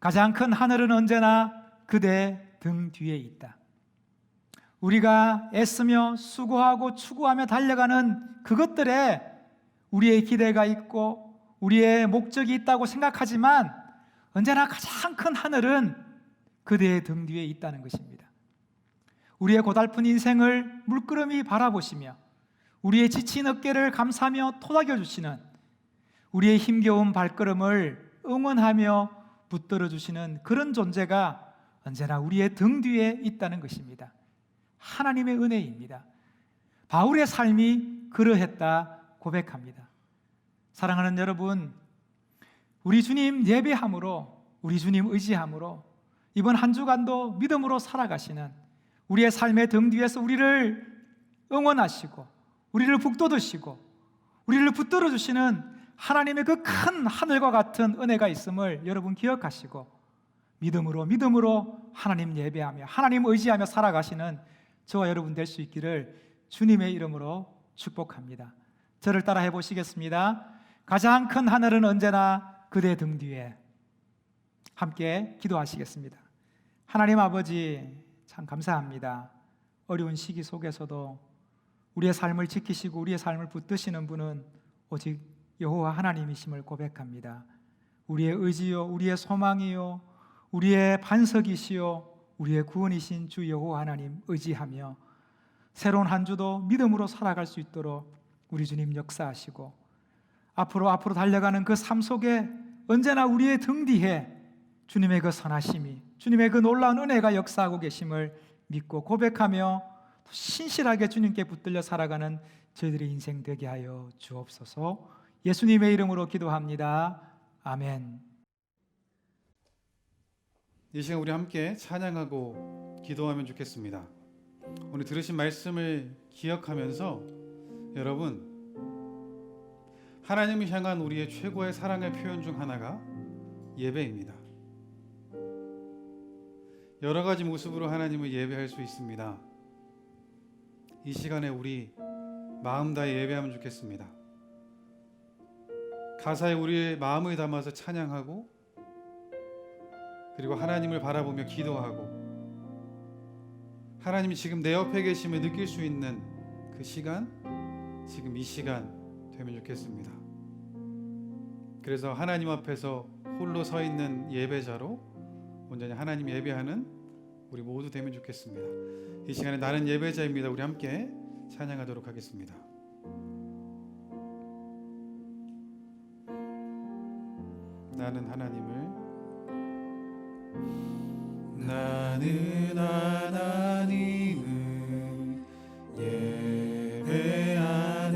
가장 큰 하늘은 언제나 그대 등 뒤에 있다. 우리가 애쓰며 수고하고 추구하며 달려가는 그것들에 우리의 기대가 있고 우리의 목적이 있다고 생각하지만 언제나 가장 큰 하늘은 그대의 등 뒤에 있다는 것입니다. 우리의 고달픈 인생을 물끄러미 바라보시며 우리의 지친 어깨를 감싸며 토닥여 주시는, 우리의 힘겨운 발걸음을 응원하며 붙들어 주시는 그런 존재가 언제나 우리의 등 뒤에 있다는 것입니다. 하나님의 은혜입니다. 바울의 삶이 그러했다 고백합니다. 사랑하는 여러분, 우리 주님 예배함으로, 우리 주님 의지함으로 이번 한 주간도 믿음으로 살아가시는 우리의 삶의 등 뒤에서 우리를 응원하시고 우리를 북돋으시고 우리를 붙들어 주시는 하나님의 그 큰 하늘과 같은 은혜가 있음을 여러분 기억하시고 믿음으로 하나님 예배하며 하나님 의지하며 살아가시는 저와 여러분 될 수 있기를 주님의 이름으로 축복합니다. 저를 따라 해보시겠습니다. 가장 큰 하늘은 언제나 그대 등 뒤에. 함께 기도하시겠습니다. 하나님 아버지, 참 감사합니다. 어려운 시기 속에서도 우리의 삶을 지키시고 우리의 삶을 붙드시는 분은 오직 여호와 하나님이심을 고백합니다. 우리의 의지요, 우리의 소망이요, 우리의 반석이시요, 우리의 구원이신 주 여호와 하나님 의지하며 새로운 한 주도 믿음으로 살아갈 수 있도록 우리 주님 역사하시고 앞으로 달려가는 그 삶 속에 언제나 우리의 등 뒤에 주님의 그 선하심이, 주님의 그 놀라운 은혜가 역사하고 계심을 믿고 고백하며 신실하게 주님께 붙들려 살아가는 저희들의 인생 되게 하여 주옵소서. 예수님의 이름으로 기도합니다. 아멘. 이 시간 우리 함께 찬양하고 기도하면 좋겠습니다. 오늘 들으신 말씀을 기억하면서 여러분, 하나님을 향한 우리의 최고의 사랑의 표현 중 하나가 예배입니다. 여러 가지 모습으로 하나님을 예배할 수 있습니다. 이 시간에 우리 마음 다해 예배하면 좋겠습니다. 가사에 우리의 마음을 담아서 찬양하고, 그리고 하나님을 바라보며 기도하고, 하나님이 지금 내 옆에 계심을 느낄 수 있는 그 시간, 지금 이 시간 되면 좋겠습니다. 그래서 하나님 앞에서 홀로 서 있는 예배자로 온전히 하나님 예배하는 우리 모두 되면 좋겠습니다. 이 시간에 나는 예배자입니다. 우리 함께 찬양하도록 하겠습니다. 나는 하나님을 예배하는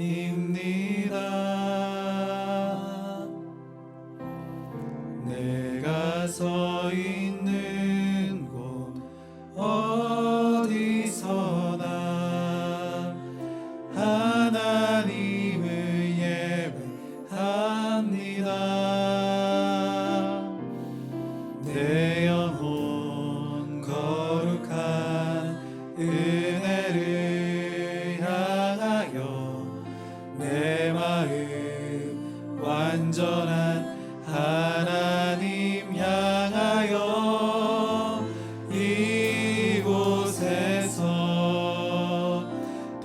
예배자입니다. 내가 서 있는 곳 어디서나 하나님을 예배합니다. 내 영혼 거룩한 은혜를 향하여 내 마음 완전한 하나님 향하여 이곳에서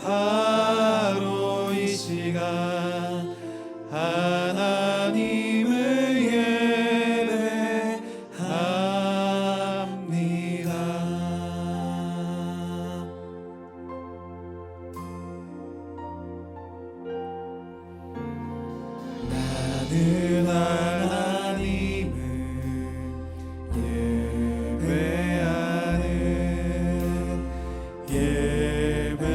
바로 이 시간 하나님을 예배합니다. 나는 하나님을 예배하는 예배자입니다.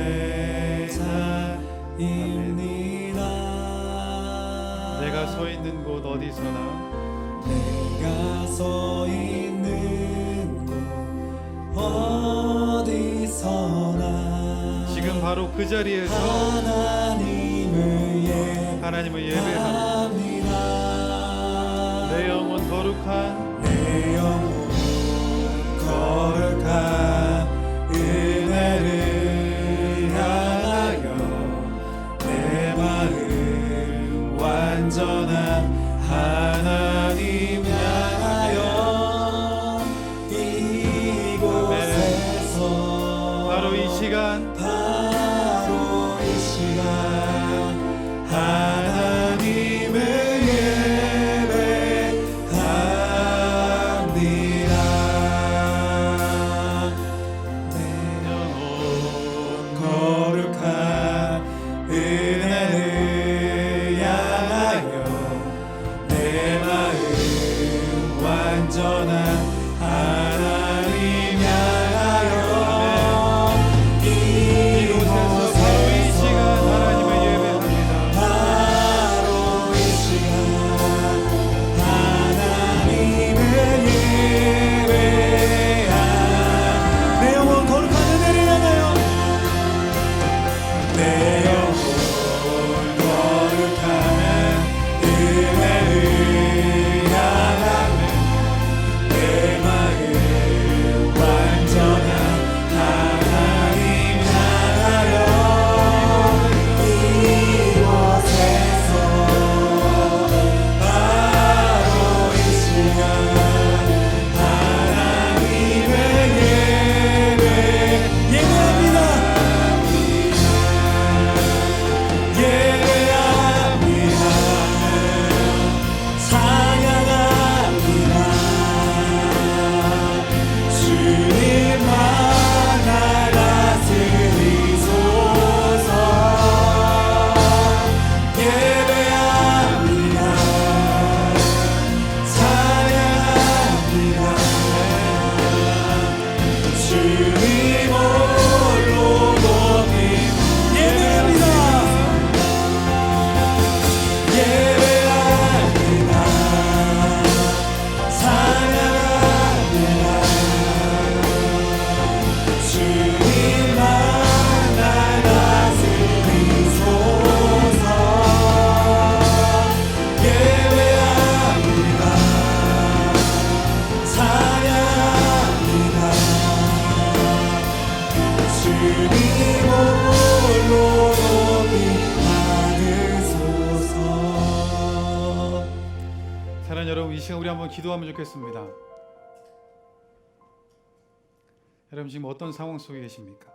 내가 서 있는 곳 어디서나 내가 서 있는 곳 어디서나 지금 바로 그 자리에서 하나님을 예배합니다. 내 영혼 거룩한 은혜를 향하여 내 마음 완전한 하나님 향하여 이곳에서 바로 이 시간 하나님을 예배합니다. 시간 우리 한번 기도하면 좋겠습니다. 여러분 지금 어떤 상황 속에 계십니까?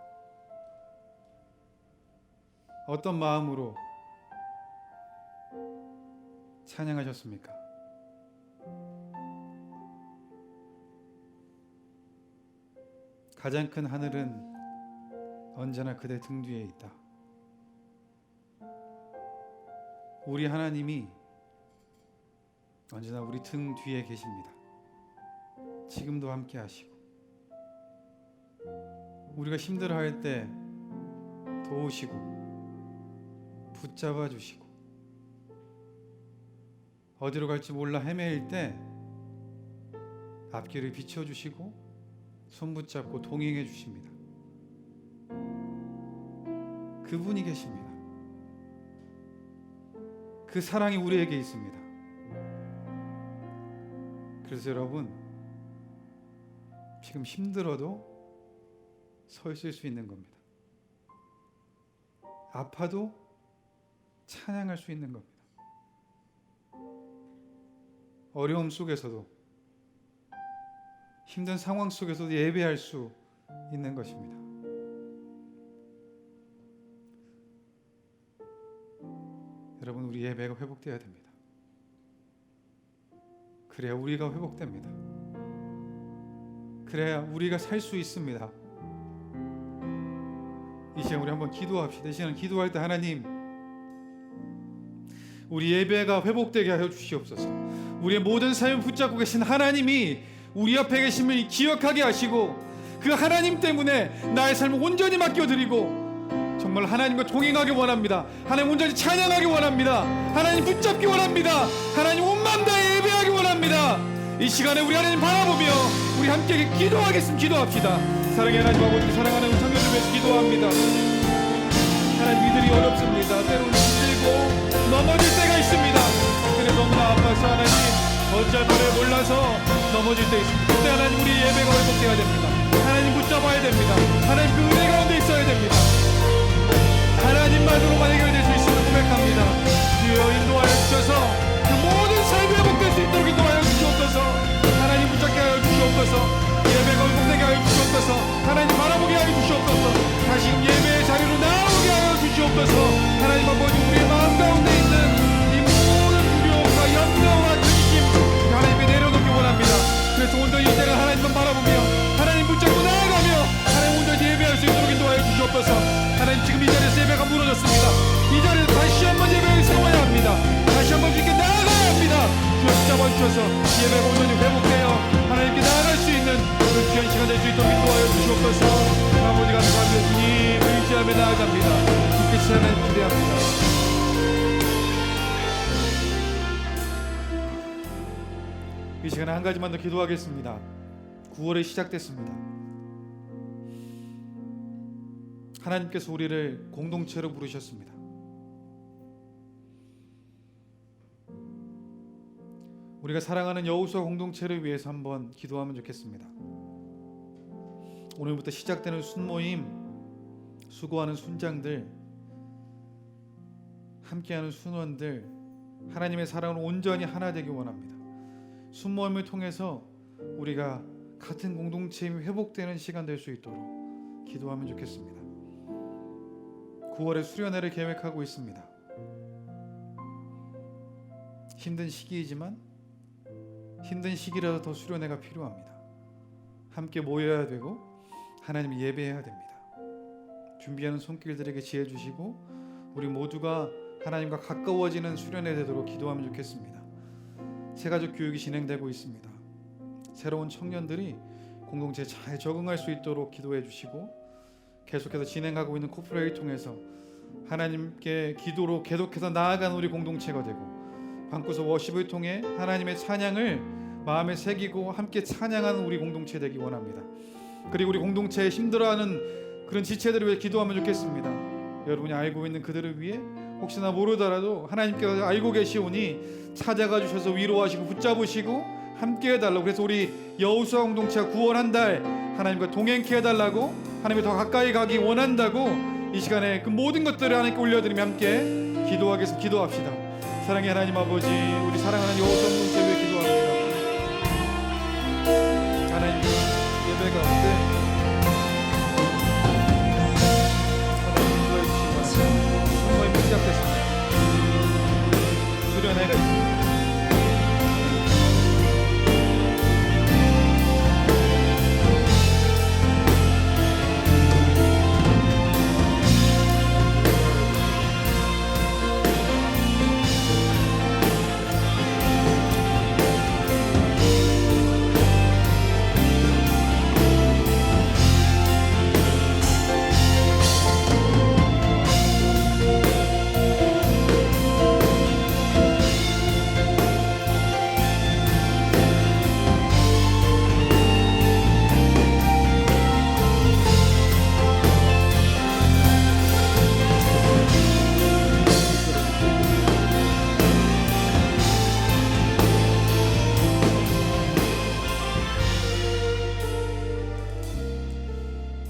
어떤 마음으로 찬양하셨습니까? 가장 큰 하늘은 언제나 그대 등 뒤에 있다. 우리 하나님이 언제나 우리 등 뒤에 계십니다. 지금도 함께 하시고 우리가 힘들어할 때 도우시고 붙잡아 주시고 어디로 갈지 몰라 헤매일 때 앞길을 비춰주시고 손 붙잡고 동행해 주십니다. 그분이 계십니다. 그 사랑이 우리에게 있습니다. 그래서 여러분 지금 힘들어도 서 있을 수 있는 겁니다. 아파도 찬양할 수 있는 겁니다. 어려움 속에서도 힘든 상황 속에서도 예배할 수 있는 것입니다. 여러분 우리 예배가 회복되어야 됩니다. 그래야 우리가 회복됩니다. 그래야 우리가 살 수 있습니다. 이 시간 우리 한번 기도합시다. 이 시간 기도할 때 하나님 우리 예배가 회복되게 하여 주시옵소서. 우리의 모든 삶을 붙잡고 계신 하나님이 우리 앞에 계심을 기억하게 하시고 그 하나님 때문에 나의 삶을 온전히 맡겨드리고 정말 하나님과 동행하기 원합니다. 하나님 온전히 찬양하기 원합니다. 하나님 붙잡기 원합니다. 하나님 온 마음 다해 예배하기 원합니다. 이 시간에 우리 하나님 바라보며 우리 함께 기도하겠습니다. 기도합시다. 사랑의 하나님 아버지, 사랑하는 우리 청년들 위해서 기도합니다. 하나님 이들이 어렵습니다. 때로는 힘들고 넘어질 때가 있습니다. 그래 너무나 아파서 하나님 어쩔 바를 몰라서 넘어질 때 있습니다. 그때 하나님 우리 예배가 회복되어야 됩니다. 하나님 붙잡아야 됩니다. 하나님 그 은혜 가운데 있어야 됩니다. 하나님만으로만 해결될 수 있음을 고백합니다. 주여 인도하여 주셔서 그 모든 삶이 회복될 수 있도록 인도하여 주시옵소서. 하나님 붙잡게 하여 주시옵소서. 예배가 회복되게 하여 주시옵소서. 하나님 바라보게 하여 주시옵소서. 다시금 예배의 자리로 나오게 하여 주시옵소서. 하나님 아버지 우리의 마음 가운데 있는 이 모든 두려움과 염려와 근심 하나님께 내려놓기 원합니다. 그래서 온전히 이때를 하나님만 바라보며 하나님 붙잡고 나아가며 하나님 온전히 예배할 수 있도록 인도하여 주시옵소서. 하나님 지금 이 자리에서 예배가 무너졌습니다. 이 자리에서 다시 한번 예배를 세워야 합니다. 다시 한번 주께 나아가야 합니다. 주여 붙잡아 주셔서 예배가 온전히 회복되어 하나님께 나아갈 수 있는 그 귀한 시간 될 수 있도록 인도하여 주시옵소서. 아버지 감사합니다. 주님 의지하며 나아갑니다. 주께서 하나님 기대합니다. 이 시간에 한 가지만 더 기도하겠습니다. 9월이 시작됐습니다. 하나님께서 우리를 공동체로 부르셨습니다. 우리가 사랑하는 여호수아 공동체를 위해서 한번 기도하면 좋겠습니다. 오늘부터 시작되는 순모임, 수고하는 순장들, 함께하는 순원들, 하나님의 사랑으로 온전히 하나 되기 원합니다. 순모임을 통해서 우리가 같은 공동체임이 회복되는 시간 될 수 있도록 기도하면 좋겠습니다. 9월에 수련회를 계획하고 있습니다. 힘든 시기이지만 힘든 시기라도 더 수련회가 필요합니다. 함께 모여야 되고 하나님 예배해야 됩니다. 준비하는 손길들에게 지혜 주시고 우리 모두가 하나님과 가까워지는 수련회 되도록 기도하면 좋겠습니다. 새가족 교육이 진행되고 있습니다. 새로운 청년들이 공동체에 잘 적응할 수 있도록 기도해 주시고 계속해서 진행하고 있는 코프레를 통해서 하나님께 기도로 계속해서 나아가는 우리 공동체가 되고 방구석 워십을 통해 하나님의 찬양을 마음에 새기고 함께 찬양하는 우리 공동체 되기 원합니다. 그리고 우리 공동체에 힘들어하는 그런 지체들을 위해 기도하면 좋겠습니다. 여러분이 알고 있는 그들을 위해 혹시나 모르더라도 하나님께서 알고 계시오니 찾아가 주셔서 위로하시고 붙잡으시고 함께 해달라고. 그래서 우리 여호수아 공동체가 9월 한 달 하나님과 동행케 해달라고, 하나님이 더 가까이 가기 원한다고 이 시간에 그 모든 것들을 하나님께 올려드리며 함께 기도하겠습니다. 기도합시다. 사랑의 하나님 아버지, 우리 사랑하는 여호수아 공동체 위해 기도합니다. 하나님 예배 가운데 하나님 인도해 주시고 모임이 시작됐습니다. 수련회가 있습니다.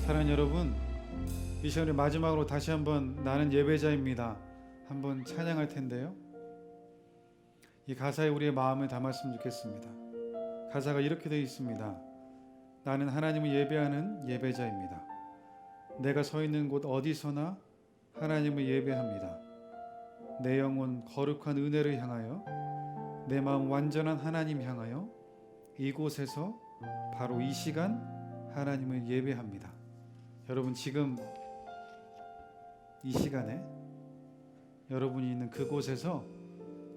사랑하는 여러분, 이 시간에 마지막으로 다시 한번 나는 예배자입니다 한번 찬양할 텐데요, 이 가사에 우리의 마음을 담았으면 좋겠습니다. 가사가 이렇게 되어 있습니다. 나는 하나님을 예배하는 예배자입니다. 내가 서 있는 곳 어디서나 하나님을 예배합니다. 내 영혼 거룩한 은혜를 향하여, 내 마음 완전한 하나님 향하여 이곳에서 바로 이 시간 하나님을 예배합니다. 여러분, 지금 이 시간에 여러분이 있는 그곳에서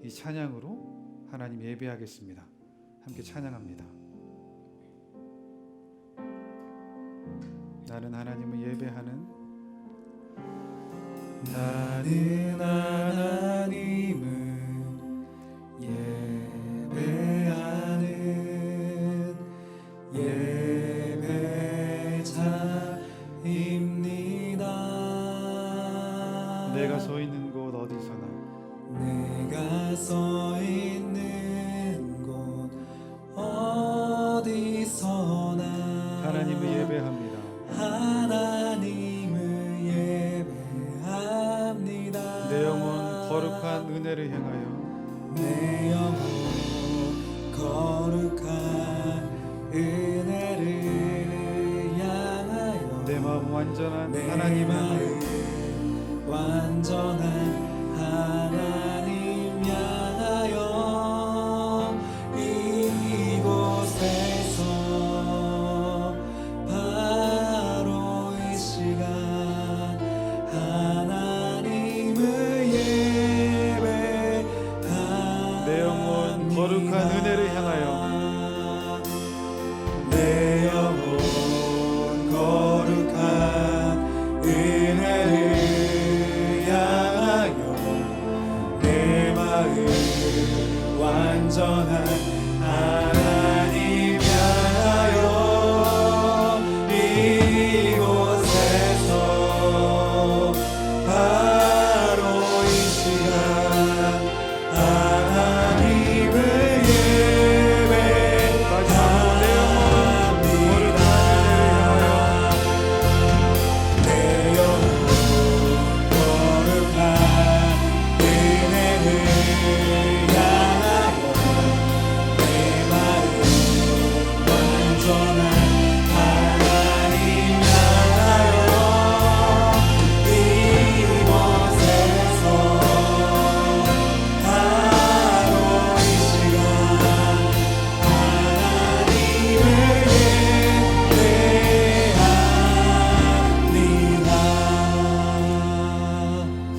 이 찬양으로 하나님 예배하겠습니다. 함께 찬양합니다. 나는 하나님을 예배하는, 나는 하나님을 예배하는 예배자입니다. 내가 서 있는 곳 어디서나, 내가 서 있는 곳 어디서나 하나님을 예배합니다. 하나님을 예배합니다. 내 영혼 거룩한 은혜를 향하여, 내 영혼 거룩한 은혜를 향하여, 내 마음 완전한 내 하나님 향하여, 마음 완전한 하나님 향하여 이곳에서 바로 이 시간 하나님을 예배합니다. 내 영혼 거룩한 은혜를 향하여, 내 영혼 거룩한 은혜를 향하여, 내 마음 완전한 하나님 향하여 이곳에서 바로 이 시간 하나님을 예배합니다. 내 영혼 거룩한 은혜를 향하여, 내 마음 완전한 하나님 향하여 이곳에서 바로 이 시간 하나님을 예배합니다.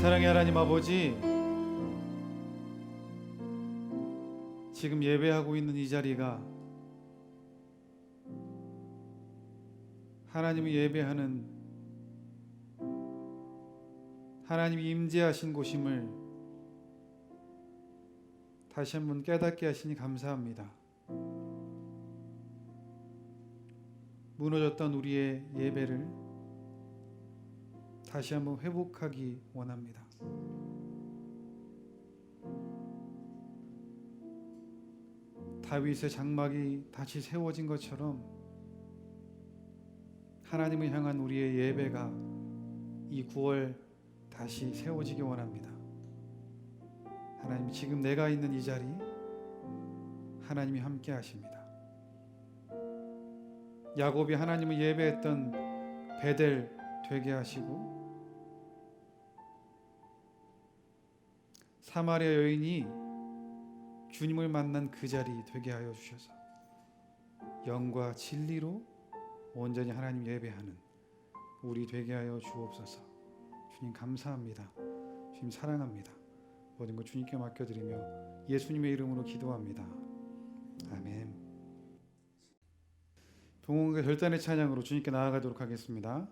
사랑의 하나님 아버지, 지금 예배하고 있는 이 자리가 하나님을 예배하는, 하나님이 임재하신 곳임을 다시 한번 깨닫게 하시니 감사합니다. 무너졌던 우리의 예배를 다시 한번 회복하기 원합니다. 다윗의 장막이 다시 세워진 것처럼 하나님을 향한 우리의 예배가 이 9월 다시 세워지기 원합니다. 하나님, 지금 내가 있는 이 자리 하나님이 함께 하십니다. 야곱이 하나님을 예배했던 베델 되게 하시고 사마리아 여인이 주님을 만난 그 자리 되게 하여 주셔서 영과 진리로 온전히 하나님 예배하는 우리 되게 하여 주옵소서. 주님 감사합니다. 주님 사랑합니다. 모든 것 주님께 맡겨드리며 예수님의 이름으로 기도합니다. 아멘. 동원과 결단의 찬양으로 주님께 나아가도록 하겠습니다.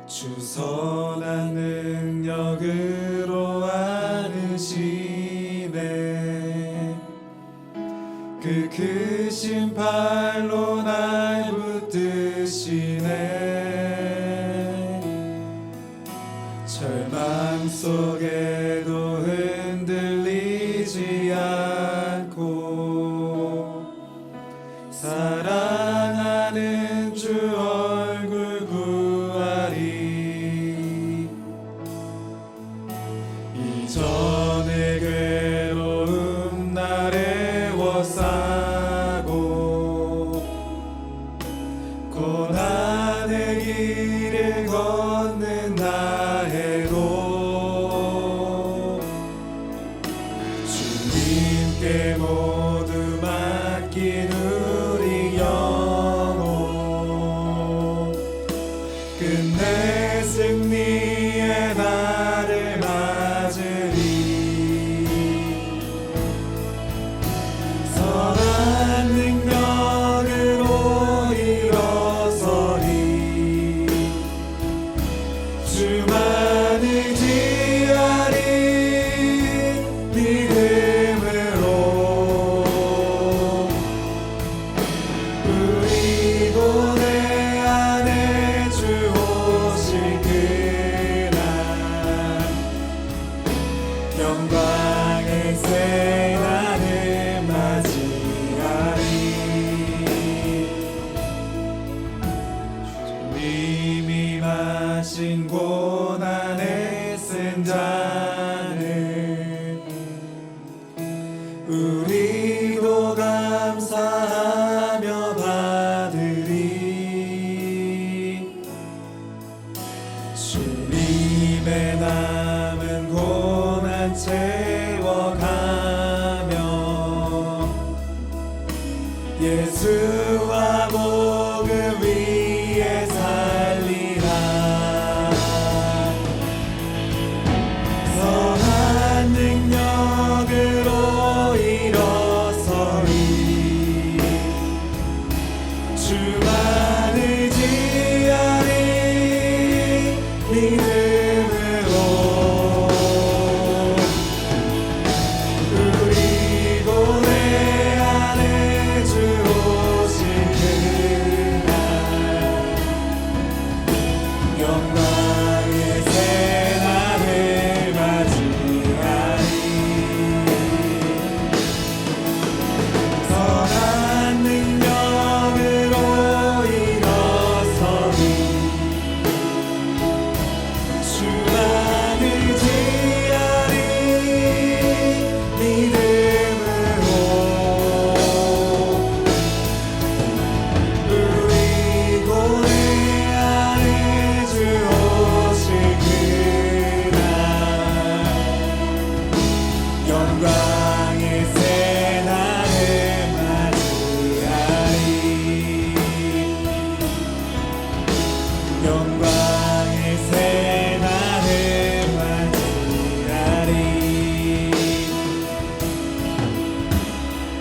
주 선한 능력으로 안으시네 그 크신 팔로 날 붙드시네 절망 속에도 흔들리지 않고 사랑하는 주 얼굴 구하리 이전의 괴로움 날 애워싸고 고난의 길을 걷는다 해도 주님께 모두 맡긴 우리 영혼 끝내 승리의 날을 맞으리 선한 능력으로 일어서리 주만 의지하리 믿음으로 우리 고뇌 안에 주 오실 그날 영광의 새날을 맞이하리 주님이 마신 고난의 쓴 잔을 우리도 감사하며 받으리 주님의 남은 고난 채워가며 예수와 복음 위에 살리라 선한 능력으로 일어서리 주만 의지하리 믿음으로 우리 고뇌 안에 주 오실 그날 영광의 새날을 맞이하리 선한 능력으로 일어서리 주만 의지하리 믿음으로 우리 고뇌 안에 주 오실 그날 영광의 새날을 맞이하리 영광의 새날을 맞이하리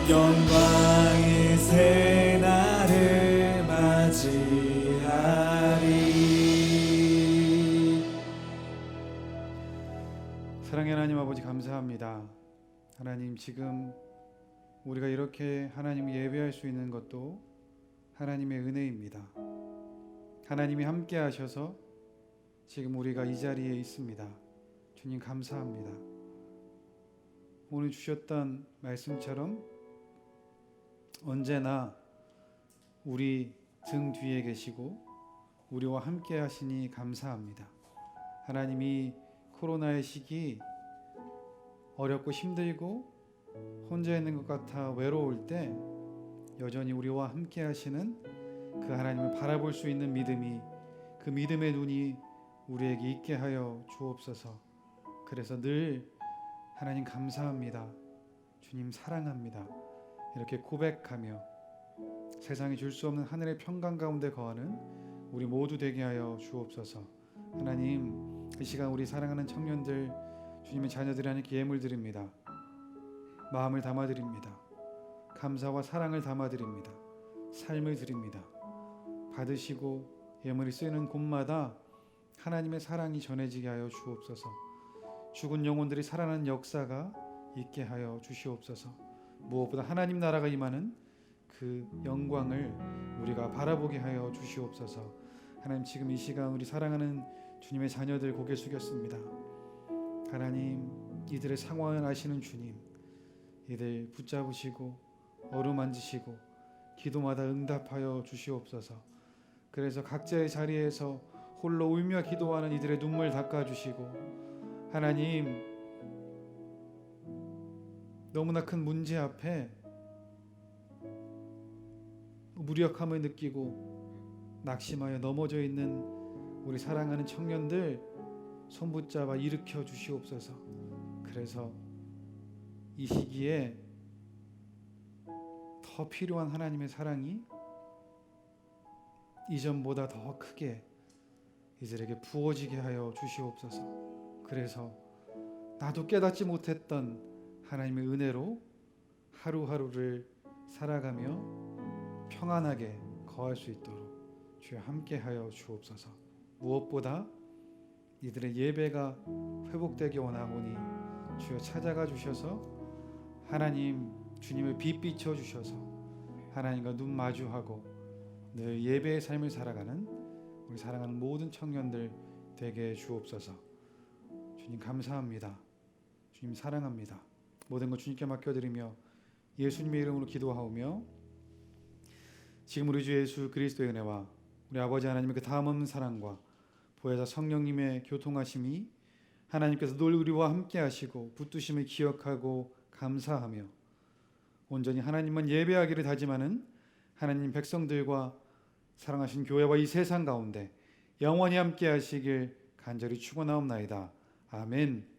영광의 새날을 맞이하리. 사랑의 하나님 아버지 감사합니다. 하나님 지금 우리가 이렇게 하나님을 예배할 수 있는 것도 하나님의 은혜입니다. 하나님이 함께 하셔서 지금 우리가 이 자리에 있습니다. 주님 감사합니다. 오늘 주셨던 말씀처럼 언제나 우리 등 뒤에 계시고 우리와 함께 하시니 감사합니다. 하나님이 코로나의 시기 어렵고 힘들고 혼자 있는 것 같아 외로울 때 여전히 우리와 함께 하시는 그 하나님을 바라볼 수 있는 믿음이, 그 믿음의 눈이 우리에게 있게 하여 주옵소서. 그래서 늘 하나님 감사합니다, 주님 사랑합니다, 이렇게 고백하며 세상이 줄 수 없는 하늘의 평강 가운데 거하는 우리 모두 되게 하여 주옵소서. 하나님, 이 시간 우리 사랑하는 청년들, 주님의 자녀들이 하나님께 예물 드립니다. 마음을 담아드립니다. 감사와 사랑을 담아드립니다. 삶을 드립니다. 받으시고 예물이 쓰이는 곳마다 하나님의 사랑이 전해지게 하여 주옵소서. 죽은 영혼들이 살아나는 역사가 있게 하여 주시옵소서. 무엇보다 하나님 나라가 임하는 그 영광을 우리가 바라보게 하여 주시옵소서. 하나님, 지금 이 시간 우리 사랑하는 주님의 자녀들 고개 숙였습니다. 하나님, 이들의 상황을 아시는 주님, 이들 붙잡으시고 어루만지시고 기도마다 응답하여 주시옵소서. 그래서 각자의 자리에서 홀로 울며 기도하는 이들의 눈물 닦아주시고, 하나님, 너무나 큰 문제 앞에 무력함을 느끼고 낙심하여 넘어져 있는 우리 사랑하는 청년들 손붙잡아 일으켜 주시옵소서. 그래서 이 시기에 더 필요한 하나님의 사랑이 이전보다 더 크게 이들에게 부어지게 하여 주시옵소서. 그래서 나도 깨닫지 못했던 하나님의 은혜로 하루하루를 살아가며 평안하게 거할 수 있도록 주여 함께 하여 주옵소서. 무엇보다 이들의 예배가 회복되기 원하오니 주여 찾아가 주셔서 하나님, 주님의 빛 비춰 주셔서 하나님과 눈 마주하고 늘 예배의 삶을 살아가는 우리 사랑하는 모든 청년들 되게 주옵소서. 주님 감사합니다. 주님 사랑합니다. 모든 것 주님께 맡겨드리며 예수님의 이름으로 기도하오며, 지금 우리 주 예수 그리스도의 은혜와 우리 아버지 하나님의 그 다음없는 사랑과 보혜사 성령님의 교통하심이 하나님께서 늘 우리와 함께 하시고 붙드심을 기억하고 감사하며 온전히 하나님만 예배하기를 다짐하는 하나님 백성들과 사랑하신 교회와 이 세상 가운데 영원히 함께 하시길 간절히 축원하옵나이다. 아멘.